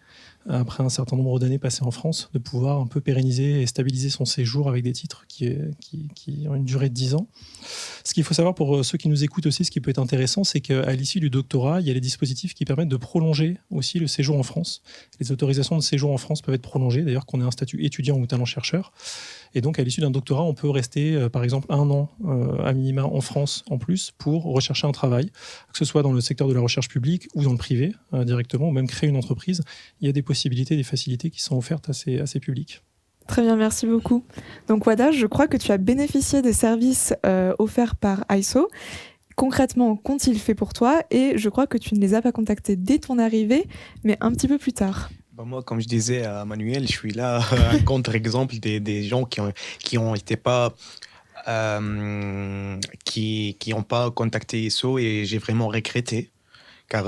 après un certain nombre d'années passées en France, de pouvoir un peu pérenniser et stabiliser son séjour avec des titres qui ont une durée de 10 ans. Ce qu'il faut savoir pour ceux qui nous écoutent aussi, ce qui peut être intéressant, c'est qu'à l'issue du doctorat, il y a les dispositifs qui permettent de prolonger aussi le séjour en France. Les autorisations de séjour en France peuvent être prolongées, d'ailleurs qu'on ait un statut étudiant ou talent chercheur. Et donc, à l'issue d'un doctorat, on peut rester, par exemple, 1 an à minima en France en plus pour rechercher un travail, que ce soit dans le secteur de la recherche publique ou dans le privé directement, ou même créer une entreprise. Il y a des possibilités, des facilités qui sont offertes à ces publics. Très bien, merci beaucoup. Donc Wada, je crois que tu as bénéficié des services offerts par ISO. Concrètement, qu'ont-ils fait pour toi? Et je crois que tu ne les as pas contactés dès ton arrivée, mais un petit peu plus tard. Moi, comme je disais à Manuel, je suis là un contre-exemple des gens qui ont été pas qui ont pas contacté ISO, et j'ai vraiment regretté. Car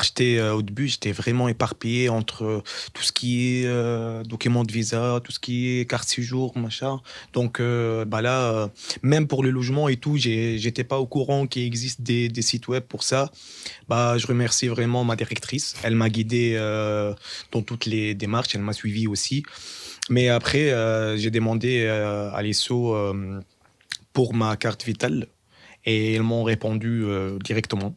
j'étais au début, j'étais vraiment éparpillé entre tout ce qui est document de visa, tout ce qui est carte séjour, machin. Donc là, même pour le logement et tout, j'étais pas au courant qu'il existe des sites web pour ça. Je remercie vraiment ma directrice. Elle m'a guidé dans toutes les démarches, elle m'a suivi aussi. Mais après, j'ai demandé à l'ISO pour ma carte vitale. Et ils m'ont répondu directement.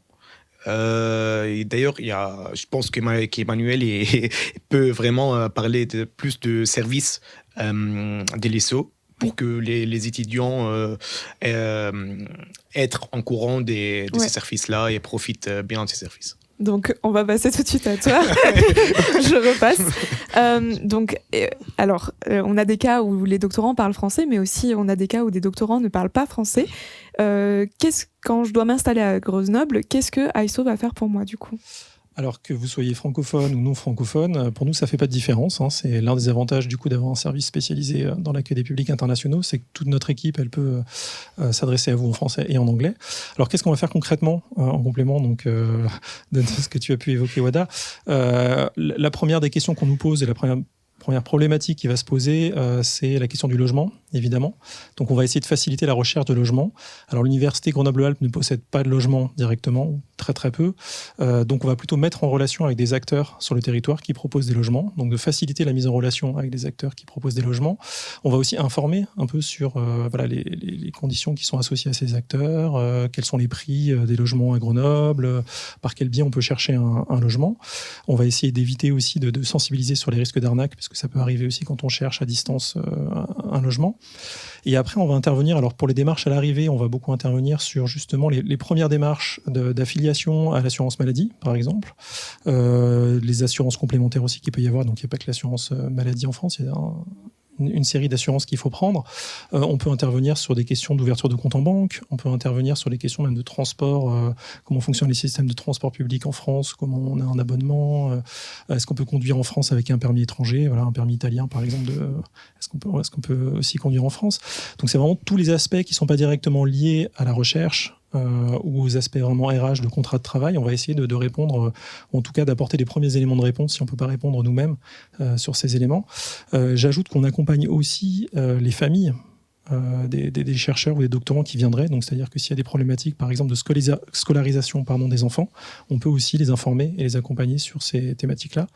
Et d'ailleurs, je pense qu'Emmanuel peut vraiment parler plus de services de l'ISO pour que les étudiants être en courant de ces services-là et profitent bien de ces services. Donc, on va passer tout de suite à toi. Je repasse. On a des cas où les doctorants parlent français, mais aussi on a des cas où des doctorants ne parlent pas français. Quand je dois m'installer à Grenoble, qu'est-ce que ISO va faire pour moi, du coup ? Alors que vous soyez francophone ou non francophone, pour nous, ça ne fait pas de différence. C'est l'un des avantages du coup d'avoir un service spécialisé dans l'accueil des publics internationaux, c'est que toute notre équipe, elle peut s'adresser à vous en français et en anglais. Alors, qu'est-ce qu'on va faire concrètement en complément de ce que tu as pu évoquer, Wada ? La première des questions qu'on nous pose et la première problématique qui va se poser, c'est la question du logement, évidemment. Donc, on va essayer de faciliter la recherche de logement. Alors, l'université Grenoble-Alpes ne possède pas de logement directement, très très peu. Donc, on va plutôt mettre en relation avec des acteurs sur le territoire qui proposent des logements. Donc, de faciliter la mise en relation avec des acteurs qui proposent des logements. On va aussi informer un peu sur les conditions qui sont associées à ces acteurs, quels sont les prix des logements à Grenoble, par quel biais on peut chercher un logement. On va essayer d'éviter aussi de sensibiliser sur les risques d'arnaque, parce que ça peut arriver aussi quand on cherche à distance un logement. Et après, on va intervenir, alors pour les démarches à l'arrivée, on va beaucoup intervenir sur justement les premières démarches d'affiliation à l'assurance maladie, par exemple. Les assurances complémentaires aussi qu'il peut y avoir, donc il n'y a pas que l'assurance maladie en France, il y a une série d'assurances qu'il faut prendre. On peut intervenir sur des questions d'ouverture de compte en banque, on peut intervenir sur des questions même de transport, comment fonctionnent les systèmes de transport public en France, comment on a un abonnement, est-ce qu'on peut conduire en France avec un permis étranger, un permis italien par exemple, est-ce qu'on peut aussi conduire en France. Donc c'est vraiment tous les aspects qui ne sont pas directement liés à la recherche, ou aux aspects vraiment RH de contrat de travail. On va essayer de répondre, en tout cas d'apporter les premiers éléments de réponse si on ne peut pas répondre nous-mêmes sur ces éléments. J'ajoute qu'on accompagne aussi les familles des chercheurs ou des doctorants qui viendraient. Donc, c'est-à-dire que s'il y a des problématiques, par exemple, de scolarisation des enfants, on peut aussi les informer et les accompagner sur ces thématiques-là.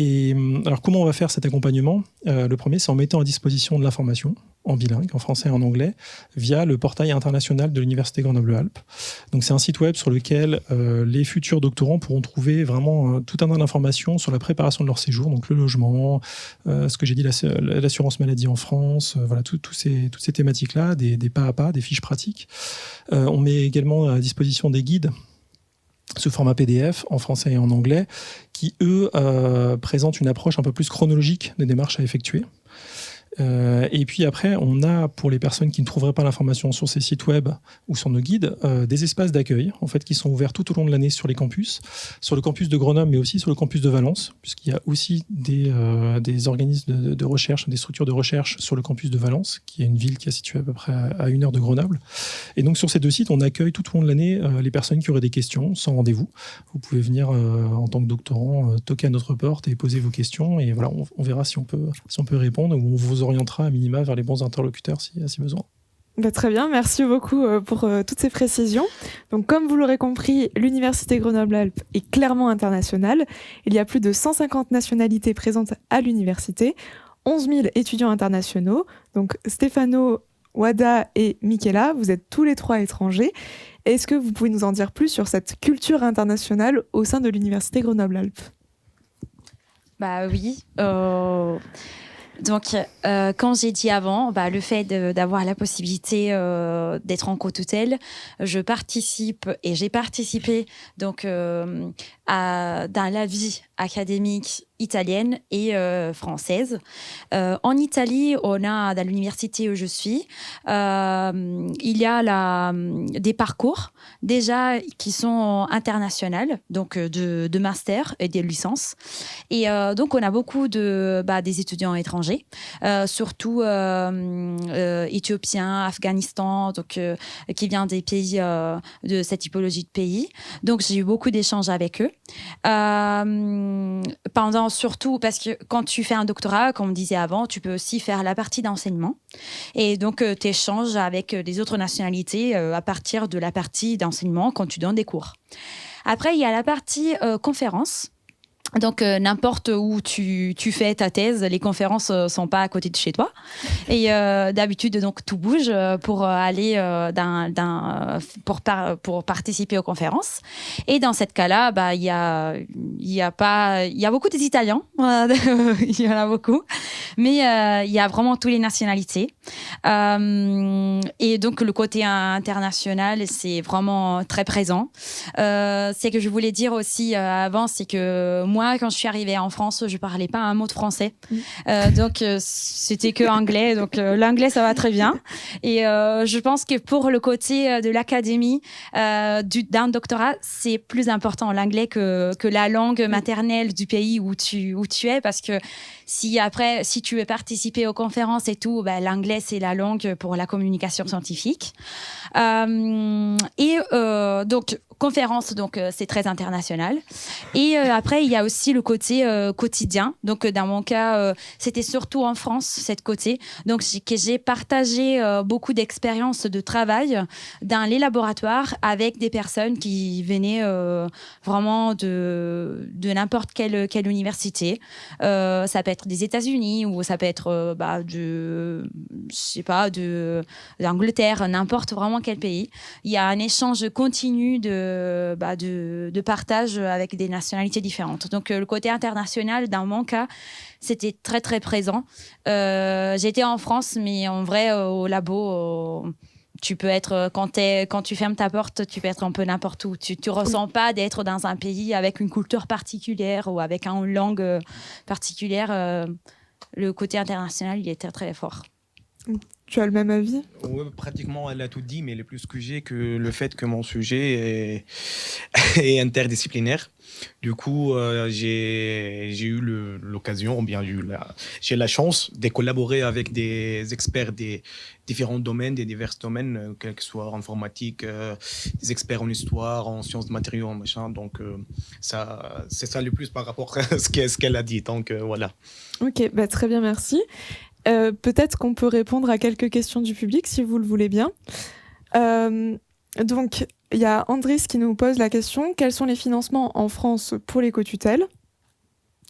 Et alors, comment on va faire cet accompagnement ? Le premier, c'est en mettant à disposition de l'information en bilingue, en français et en anglais, via le portail international de l'Université Grenoble-Alpes. Donc, c'est un site web sur lequel les futurs doctorants pourront trouver vraiment tout un tas d'informations sur la préparation de leur séjour, donc le logement, ce que j'ai dit, l'assurance maladie en France, toutes ces thématiques-là, des pas à pas, des fiches pratiques. On met également à disposition des guides sous format PDF en français et en anglais, qui, eux, présentent une approche un peu plus chronologique des démarches à effectuer. Et puis après, on a, pour les personnes qui ne trouveraient pas l'information sur ces sites web ou sur nos guides, des espaces d'accueil en fait, qui sont ouverts tout au long de l'année sur les campus, sur le campus de Grenoble, mais aussi sur le campus de Valence, puisqu'il y a aussi des organismes de recherche, des structures de recherche sur le campus de Valence, qui est une ville qui est située à peu près à 1 heure de Grenoble. Et donc sur ces 2 sites, on accueille tout au long de l'année les personnes qui auraient des questions, sans rendez-vous. Vous pouvez venir en tant que doctorant, toquer à notre porte et poser vos questions, et voilà, on verra si on peut répondre, ou on vous orientera à minima vers les bons interlocuteurs si besoin. Très bien, merci beaucoup pour toutes ces précisions. Donc, comme vous l'aurez compris, l'Université Grenoble-Alpes est clairement internationale. Il y a plus de 150 nationalités présentes à l'université, 11 000 étudiants internationaux. Donc, Stefano, Wada et Michela, vous êtes tous les 3 étrangers. Est-ce que vous pouvez nous en dire plus sur cette culture internationale au sein de l'Université Grenoble-Alpes ? Oui. Donc, quand j'ai dit avant, le fait d'avoir la possibilité d'être en co-tutelle, j'ai participé donc dans la vie académique italienne et française. En Italie, dans l'université où je suis, il y a des parcours déjà qui sont internationaux, donc de master et des licences. Et donc, on a beaucoup des étudiants étrangers, surtout éthiopiens, Afghanistan, donc, qui viennent des pays, de cette typologie de pays. Donc, j'ai eu beaucoup d'échanges avec eux. Surtout parce que quand tu fais un doctorat, comme on disait avant, tu peux aussi faire la partie d'enseignement. Et donc, tu échanges avec des autres nationalités à partir de la partie d'enseignement quand tu donnes des cours. Après, il y a la partie conférence. Donc, n'importe où tu fais ta thèse, les conférences sont pas à côté de chez toi. Et d'habitude, donc, tout bouge pour aller pour participer aux conférences. Et dans ce cas-là, il y a beaucoup des Italiens. Il y en a beaucoup. Mais il y a vraiment toutes les nationalités. Et donc, le côté international, c'est vraiment très présent. C'est que je voulais dire aussi avant, c'est que moi, quand je suis arrivée en France, je parlais pas un mot de français. Donc, c'était que anglais. Donc, l'anglais, ça va très bien. Et je pense que pour le côté de l'académie, d'un doctorat, c'est plus important l'anglais que la langue maternelle du pays où tu es. Parce que si tu veux participer aux conférences et tout, l'anglais, c'est la langue pour la communication scientifique. Donc, conférence, donc c'est très international. Et après, il y a aussi le côté quotidien. Donc, dans mon cas, c'était surtout en France, cette côté. Donc, j'ai partagé beaucoup d'expériences de travail dans les laboratoires avec des personnes qui venaient vraiment de n'importe quelle université. Ça peut être des États-Unis ou ça peut être d'Angleterre, n'importe vraiment quel pays. Il y a un échange continu de partage avec des nationalités différentes. Donc, le côté international, dans mon cas, c'était très, très présent. J'étais en France, mais en vrai, au labo, tu peux être, quand tu fermes ta porte, tu peux être un peu n'importe où. Tu ne ressens pas d'être dans un pays avec une culture particulière ou avec une langue particulière. Le côté international, il est très, très fort. Tu as le même avis ? Oui, pratiquement, elle a tout dit, mais le plus que j'ai, que le fait que mon sujet est interdisciplinaire. Du coup, j'ai eu l'occasion, j'ai la chance de collaborer avec des experts des différents domaines, des divers domaines, quel que soit en informatique, des experts en histoire, en sciences de matériaux, machin. Donc, c'est ça le plus par rapport à ce qu'elle a dit. Donc, voilà. Ok, très bien, merci. Peut-être qu'on peut répondre à quelques questions du public, si vous le voulez bien. Donc, il y a Andris qui nous pose la question: quels sont les financements en France pour les co-tutelles ?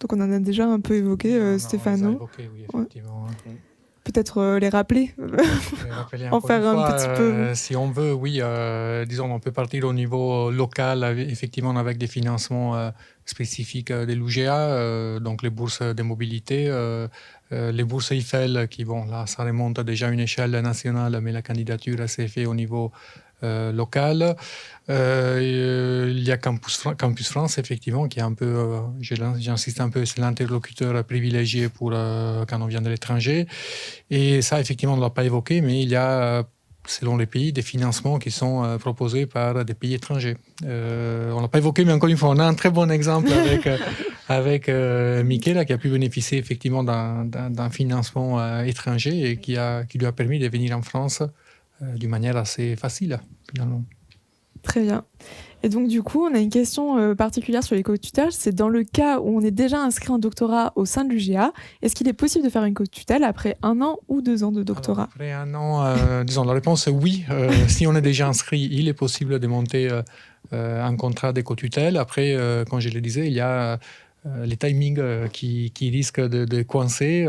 Donc, on en a déjà un peu évoqué, Stéphano. Évoqué, oui, effectivement. Ouais. Peut-être les rappeler. En faire un petit peu. Si on veut, oui, disons, on peut partir au niveau local, effectivement, avec des financements spécifiques de l'UGA, donc les bourses de mobilité, les bourses Eiffel, qui, là, ça remonte déjà à une échelle nationale, mais la candidature s'est faite au niveau local. Il y a Campus France, effectivement, qui est un peu, j'insiste un peu, c'est l'interlocuteur privilégié pour quand on vient de l'étranger. Et ça, effectivement, on ne l'a pas évoqué, mais il y a, selon les pays, des financements qui sont proposés par des pays étrangers. On ne l'a pas évoqué, mais encore une fois, on a un très bon exemple avec Michaela, qui a pu bénéficier effectivement d'un financement étranger et qui lui a permis de venir en France d'une manière assez facile, finalement. Très bien. Et donc, du coup, on a une question particulière sur les co-tutelles. C'est dans le cas où on est déjà inscrit en doctorat au sein de l'UGA, est-ce qu'il est possible de faire une co-tutelle après 1 an ou 2 ans de doctorat ? Alors, après 1 an, disons, la réponse est oui. Si on est déjà inscrit, il est possible de monter un contrat de co-tutelle. Après, comme je le disais, il y a les timings qui risquent de coincer.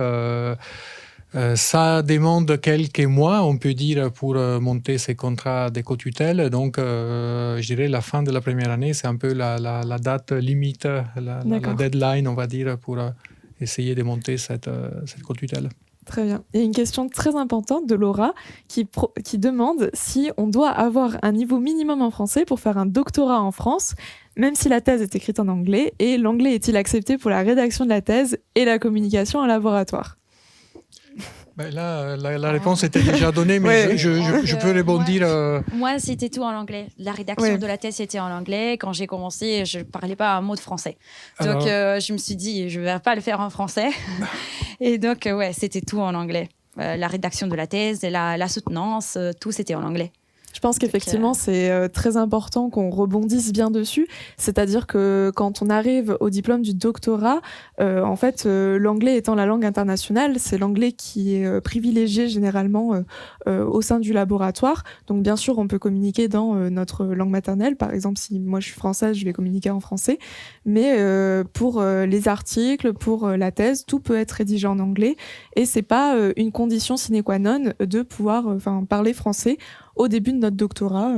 Ça demande quelques mois, on peut dire, pour monter ces contrats de co-tutelle. Donc, je dirais la fin de la première année, c'est un peu la date limite, la deadline, on va dire, pour essayer de monter cette co-tutelle. Très bien. Et une question très importante de Laura qui demande si on doit avoir un niveau minimum en français pour faire un doctorat en France, même si la thèse est écrite en anglais, et l'anglais est-il accepté pour la rédaction de la thèse et la communication en laboratoire? Là, la réponse était déjà donnée, mais je peux rebondir. Moi, c'était tout en anglais. La rédaction de la thèse était en anglais. Quand j'ai commencé, je ne parlais pas un mot de français. Donc, je me suis dit, je ne vais pas le faire en français. Et donc, c'était tout en anglais. La rédaction de la thèse, la soutenance, tout, c'était en anglais. Je pense qu'effectivement, c'est très important qu'on rebondisse bien dessus. C'est-à-dire que quand on arrive au diplôme du doctorat, en fait, l'anglais étant la langue internationale, c'est l'anglais qui est privilégié généralement au sein du laboratoire. Donc, bien sûr, on peut communiquer dans notre langue maternelle. Par exemple, si moi je suis française, je vais communiquer en français. Mais pour les articles, pour la thèse, tout peut être rédigé en anglais. Et c'est pas une condition sine qua non de pouvoir parler français au début de notre doctorat.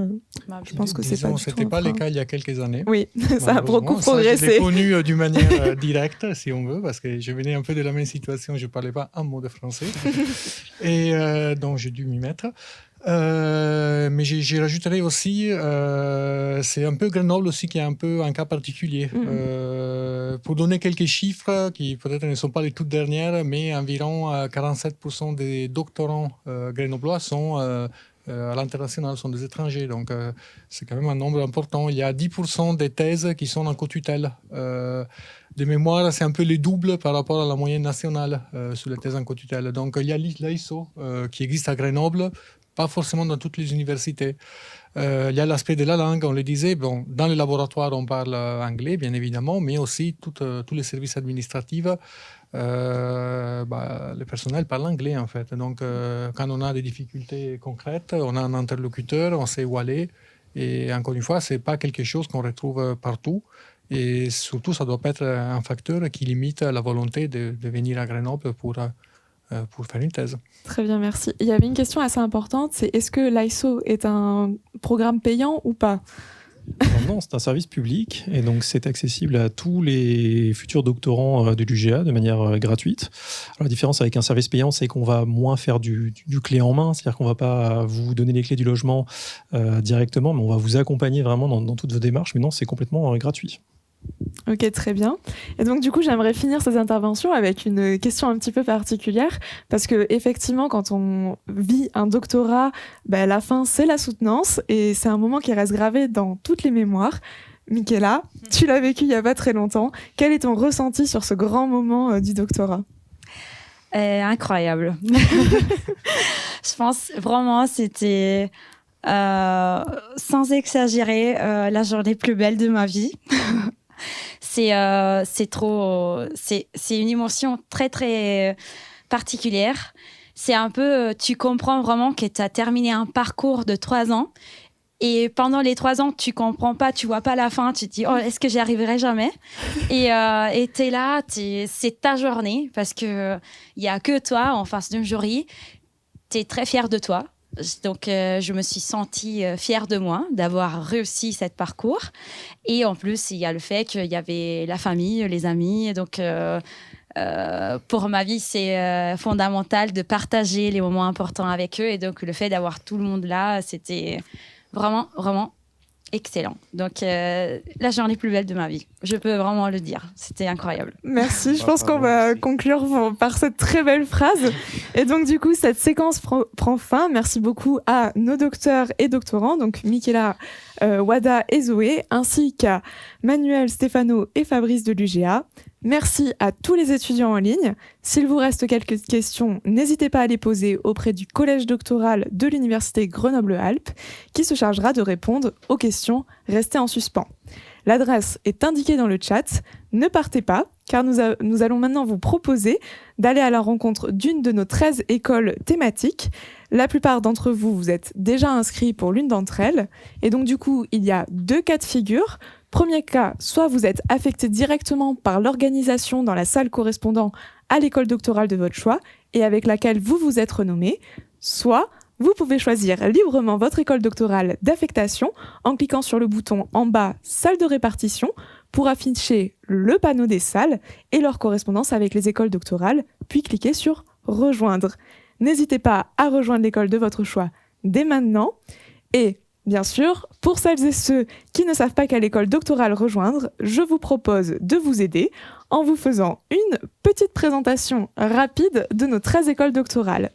Je pense que c'est pas du tout. C'était pas le cas il y a quelques années. Oui, ça a beaucoup progressé. Je l'ai connu d'une manière directe, si on veut, parce que je venais un peu de la même situation, je parlais pas un mot de français. Et donc j'ai dû m'y mettre. Mais j'y rajouterai aussi, c'est un peu Grenoble aussi qui est un peu un cas particulier. Pour donner quelques chiffres qui peut-être ne sont pas les toutes dernières, mais environ 47% des doctorants grenoblois sont à l'international, sont des étrangers. Donc c'est quand même un nombre important. Il y a 10% des thèses qui sont en co-tutelle. De mémoire, c'est un peu les doubles par rapport à la moyenne nationale sur les thèses en co-tutelle. Donc il y a l'ISO qui existe à Grenoble, pas forcément dans toutes les universités. Il y a l'aspect de la langue, on le disait. Bon, dans les laboratoires, on parle anglais, bien évidemment, mais aussi tous les services administratifs, le personnel parle anglais, en fait. Donc, quand on a des difficultés concrètes, on a un interlocuteur, on sait où aller. Et encore une fois, ce n'est pas quelque chose qu'on retrouve partout. Et surtout, ça ne doit pas être un facteur qui limite la volonté de venir à Grenoble pour faire une thèse. Très bien, merci. Il y avait une question assez importante, c'est est-ce que l'ISO est un programme payant ou pas? Non, c'est un service public et donc c'est accessible à tous les futurs doctorants de l'UGA de manière gratuite. Alors, la différence avec un service payant, c'est qu'on va moins faire du clé en main, c'est-à-dire qu'on ne va pas vous donner les clés du logement directement, mais on va vous accompagner vraiment dans toutes vos démarches. Mais non, c'est complètement gratuit. Ok, très bien. Et donc, du coup, j'aimerais finir ces interventions avec une question un petit peu particulière, parce que effectivement, quand on vit un doctorat, la fin, c'est la soutenance, et c'est un moment qui reste gravé dans toutes les mémoires. Michaela, tu l'as vécu il n'y a pas très longtemps. Quel est ton ressenti sur ce grand moment du doctorat? Incroyable. Je pense vraiment c'était... sans exagérer, la journée plus belle de ma vie. C'est une émotion très très particulière. C'est un peu, tu comprends vraiment que tu as terminé un parcours de 3 ans et pendant les 3 ans tu comprends pas, tu vois pas la fin, tu te dis est-ce que j'y arriverai jamais, et t'es là, c'est ta journée parce que il y a que toi en face d'un jury, t'es très fier de toi. Donc, je me suis sentie fière de moi d'avoir réussi ce parcours. Et en plus, il y a le fait qu'il y avait la famille, les amis. Donc, pour ma vie, c'est fondamental de partager les moments importants avec eux. Et donc, le fait d'avoir tout le monde là, c'était vraiment, vraiment excellent. Donc, la journée plus belle de ma vie. Je peux vraiment le dire. C'était incroyable. Merci. Je pense qu'on va conclure par cette très belle phrase. Et donc, du coup, cette séquence prend fin. Merci beaucoup à nos docteurs et doctorants, donc Michaela, Wada et Zoé, ainsi qu'à Manuel, Stéphano et Fabrice de l'UGA. Merci à tous les étudiants en ligne. S'il vous reste quelques questions, n'hésitez pas à les poser auprès du collège doctoral de l'Université Grenoble-Alpes, qui se chargera de répondre aux questions restées en suspens. L'adresse est indiquée dans le chat. Ne partez pas, car nous allons maintenant vous proposer d'aller à la rencontre d'une de nos 13 écoles thématiques. La plupart d'entre vous, vous êtes déjà inscrits pour l'une d'entre elles. Et donc, du coup, il y a 2 cas de figure. Premier cas, soit vous êtes affecté directement par l'organisation dans la salle correspondant à l'école doctorale de votre choix et avec laquelle vous vous êtes renommé, soit vous pouvez choisir librement votre école doctorale d'affectation en cliquant sur le bouton en bas « Salle de répartition » pour afficher le panneau des salles et leur correspondance avec les écoles doctorales, puis cliquez sur « Rejoindre ». N'hésitez pas à rejoindre l'école de votre choix dès maintenant. Et bien sûr, pour celles et ceux qui ne savent pas quelle école doctorale rejoindre, je vous propose de vous aider en vous faisant une petite présentation rapide de nos 13 écoles doctorales.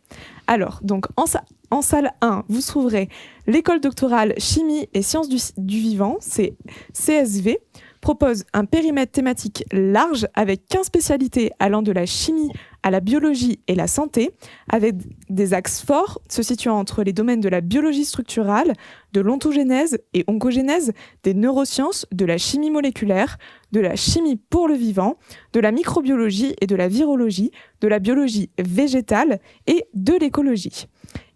Alors, donc en salle 1, vous trouverez l'école doctorale Chimie et Sciences du Vivant, c'est CSV, propose un périmètre thématique large avec 15 spécialités allant de la chimie à la biologie et la santé, avec des axes forts se situant entre les domaines de la biologie structurale, de l'ontogénèse et oncogénèse, des neurosciences, de la chimie moléculaire, de la chimie pour le vivant, de la microbiologie et de la virologie, de la biologie végétale et de l'écologie.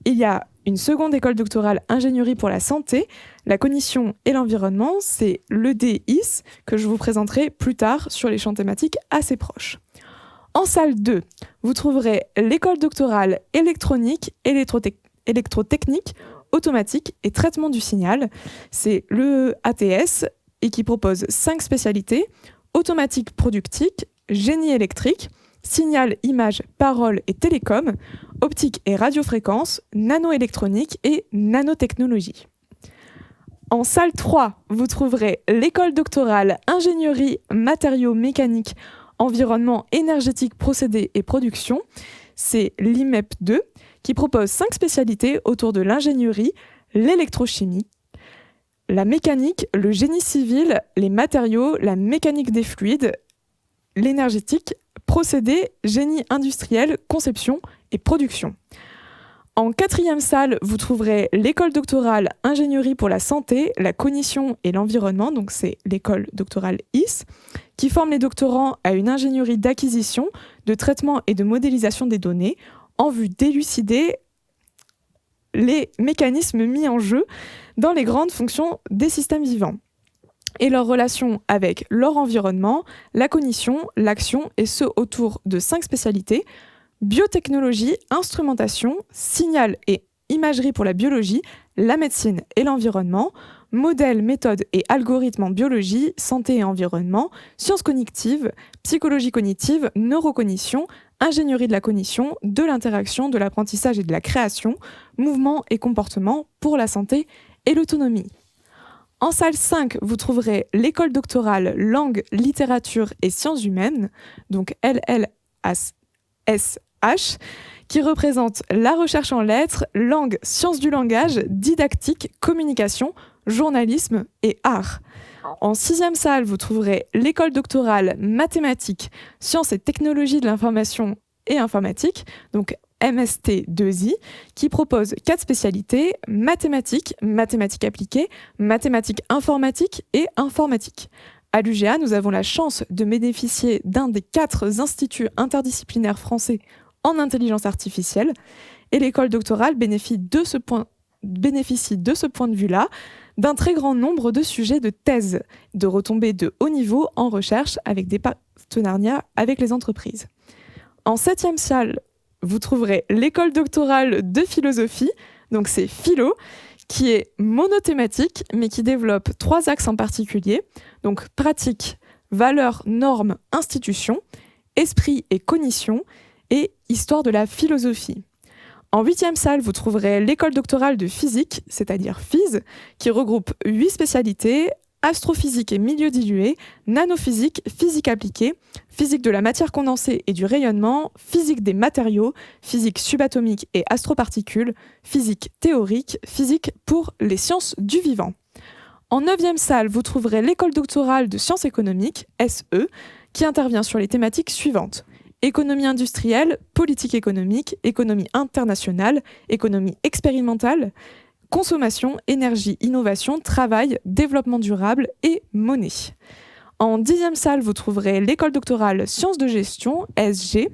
Il y a une seconde école doctorale ingénierie pour la santé, la cognition et l'environnement, c'est l'EDIS que je vous présenterai plus tard sur les champs thématiques assez proches. En salle 2, vous trouverez l'école doctorale électronique, électrotechnique, automatique et traitement du signal. C'est le ATS et qui propose 5 spécialités, automatique productique, génie électrique, signal, image, parole et télécom, optique et radiofréquence, nanoélectronique et nanotechnologie. En salle 3, vous trouverez l'école doctorale ingénierie, matériaux mécaniques, environnement énergétique, procédés et production. C'est l'IMEP 2 qui propose 5 spécialités autour de l'ingénierie, l'électrochimie, la mécanique, le génie civil, les matériaux, la mécanique des fluides, l'énergétique, procédés, génie industriel, conception et production. En 4e salle, vous trouverez l'école doctorale ingénierie pour la santé, la cognition et l'environnement, donc c'est l'école doctorale IS, qui forme les doctorants à une ingénierie d'acquisition, de traitement et de modélisation des données en vue d'élucider les mécanismes mis en jeu dans les grandes fonctions des systèmes vivants et leur relation avec leur environnement, la cognition, l'action et ce autour de 5 spécialités: biotechnologie, instrumentation, signal et imagerie pour la biologie, la médecine et l'environnement, modèles, méthodes et algorithmes en biologie, santé et environnement, sciences cognitives, psychologie cognitive, neurocognition, ingénierie de la cognition, de l'interaction, de l'apprentissage et de la création, mouvement et comportement pour la santé et l'autonomie. En salle 5, vous trouverez l'école doctorale langue, littérature et sciences humaines, donc LLSH, qui représente la recherche en lettres, langue, sciences du langage, didactique, communication, journalisme et art. En 6e salle, vous trouverez l'école doctorale mathématiques, sciences et technologies de l'information et informatique, donc MST2I, qui propose 4 spécialités: mathématiques, mathématiques appliquées, mathématiques informatiques et informatique. À l'UGA, nous avons la chance de bénéficier d'un des 4 instituts interdisciplinaires français en intelligence artificielle, et l'école doctorale bénéficie de ce point de vue-là d'un très grand nombre de sujets de thèse, de retombées de haut niveau en recherche avec des partenariats avec les entreprises. En 7e salle, vous trouverez l'école doctorale de philosophie, donc c'est philo, qui est monothématique, mais qui développe 3 axes en particulier, donc pratique, valeurs, normes, institutions, esprit et cognition, et histoire de la philosophie. En 8e salle, vous trouverez l'école doctorale de physique, c'est-à-dire PhYS, qui regroupe 8 spécialités: astrophysique et milieux dilués, nanophysique, physique appliquée, physique de la matière condensée et du rayonnement, physique des matériaux, physique subatomique et astroparticules, physique théorique, physique pour les sciences du vivant. En 9e salle, vous trouverez l'école doctorale de sciences économiques, SE, qui intervient sur les thématiques suivantes: économie industrielle, politique économique, économie internationale, économie expérimentale, consommation, énergie, innovation, travail, développement durable et monnaie. En 10e salle, vous trouverez l'école doctorale sciences de gestion, SG,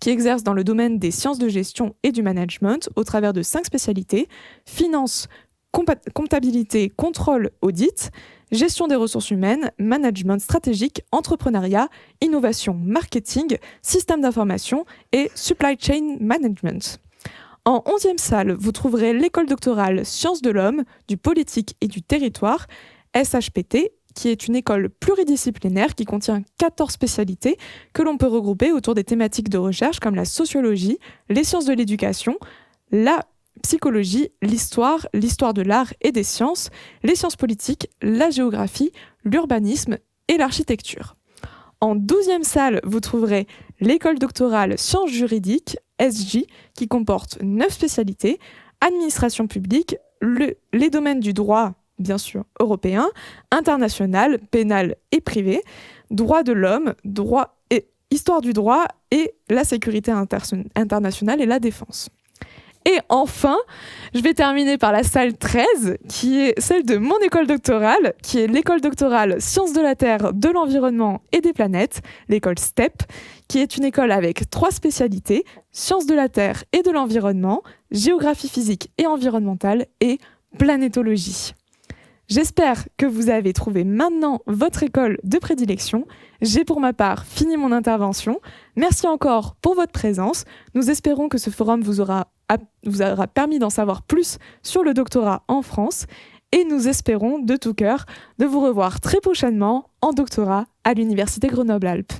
qui exerce dans le domaine des sciences de gestion et du management au travers de 5 spécialités: finance, comptabilité, contrôle, audit, gestion des ressources humaines, management stratégique, entrepreneuriat, innovation, marketing, système d'information et supply chain management. En 11e salle, vous trouverez l'école doctorale sciences de l'homme, du politique et du territoire, SHPT, qui est une école pluridisciplinaire qui contient 14 spécialités que l'on peut regrouper autour des thématiques de recherche comme la sociologie, les sciences de l'éducation, la psychologie, l'histoire de l'art et des sciences, les sciences politiques, la géographie, l'urbanisme et l'architecture. En 12e salle, vous trouverez l'école doctorale sciences juridiques, SJ, qui comporte 9 spécialités, administration publique, les domaines du droit, bien sûr, européen, international, pénal et privé, droit de l'homme, droit et histoire du droit et la sécurité internationale et la défense. Et enfin, je vais terminer par la salle 13, qui est celle de mon école doctorale, qui est l'école doctorale Sciences de la Terre, de l'Environnement et des Planètes, l'école STEP, qui est une école avec 3 spécialités, Sciences de la Terre et de l'Environnement, Géographie physique et environnementale et Planétologie. J'espère que vous avez trouvé maintenant votre école de prédilection. J'ai pour ma part fini mon intervention. Merci encore pour votre présence. Nous espérons que ce forum vous aura permis d'en savoir plus sur le doctorat en France et nous espérons de tout cœur de vous revoir très prochainement en doctorat à l'Université Grenoble-Alpes.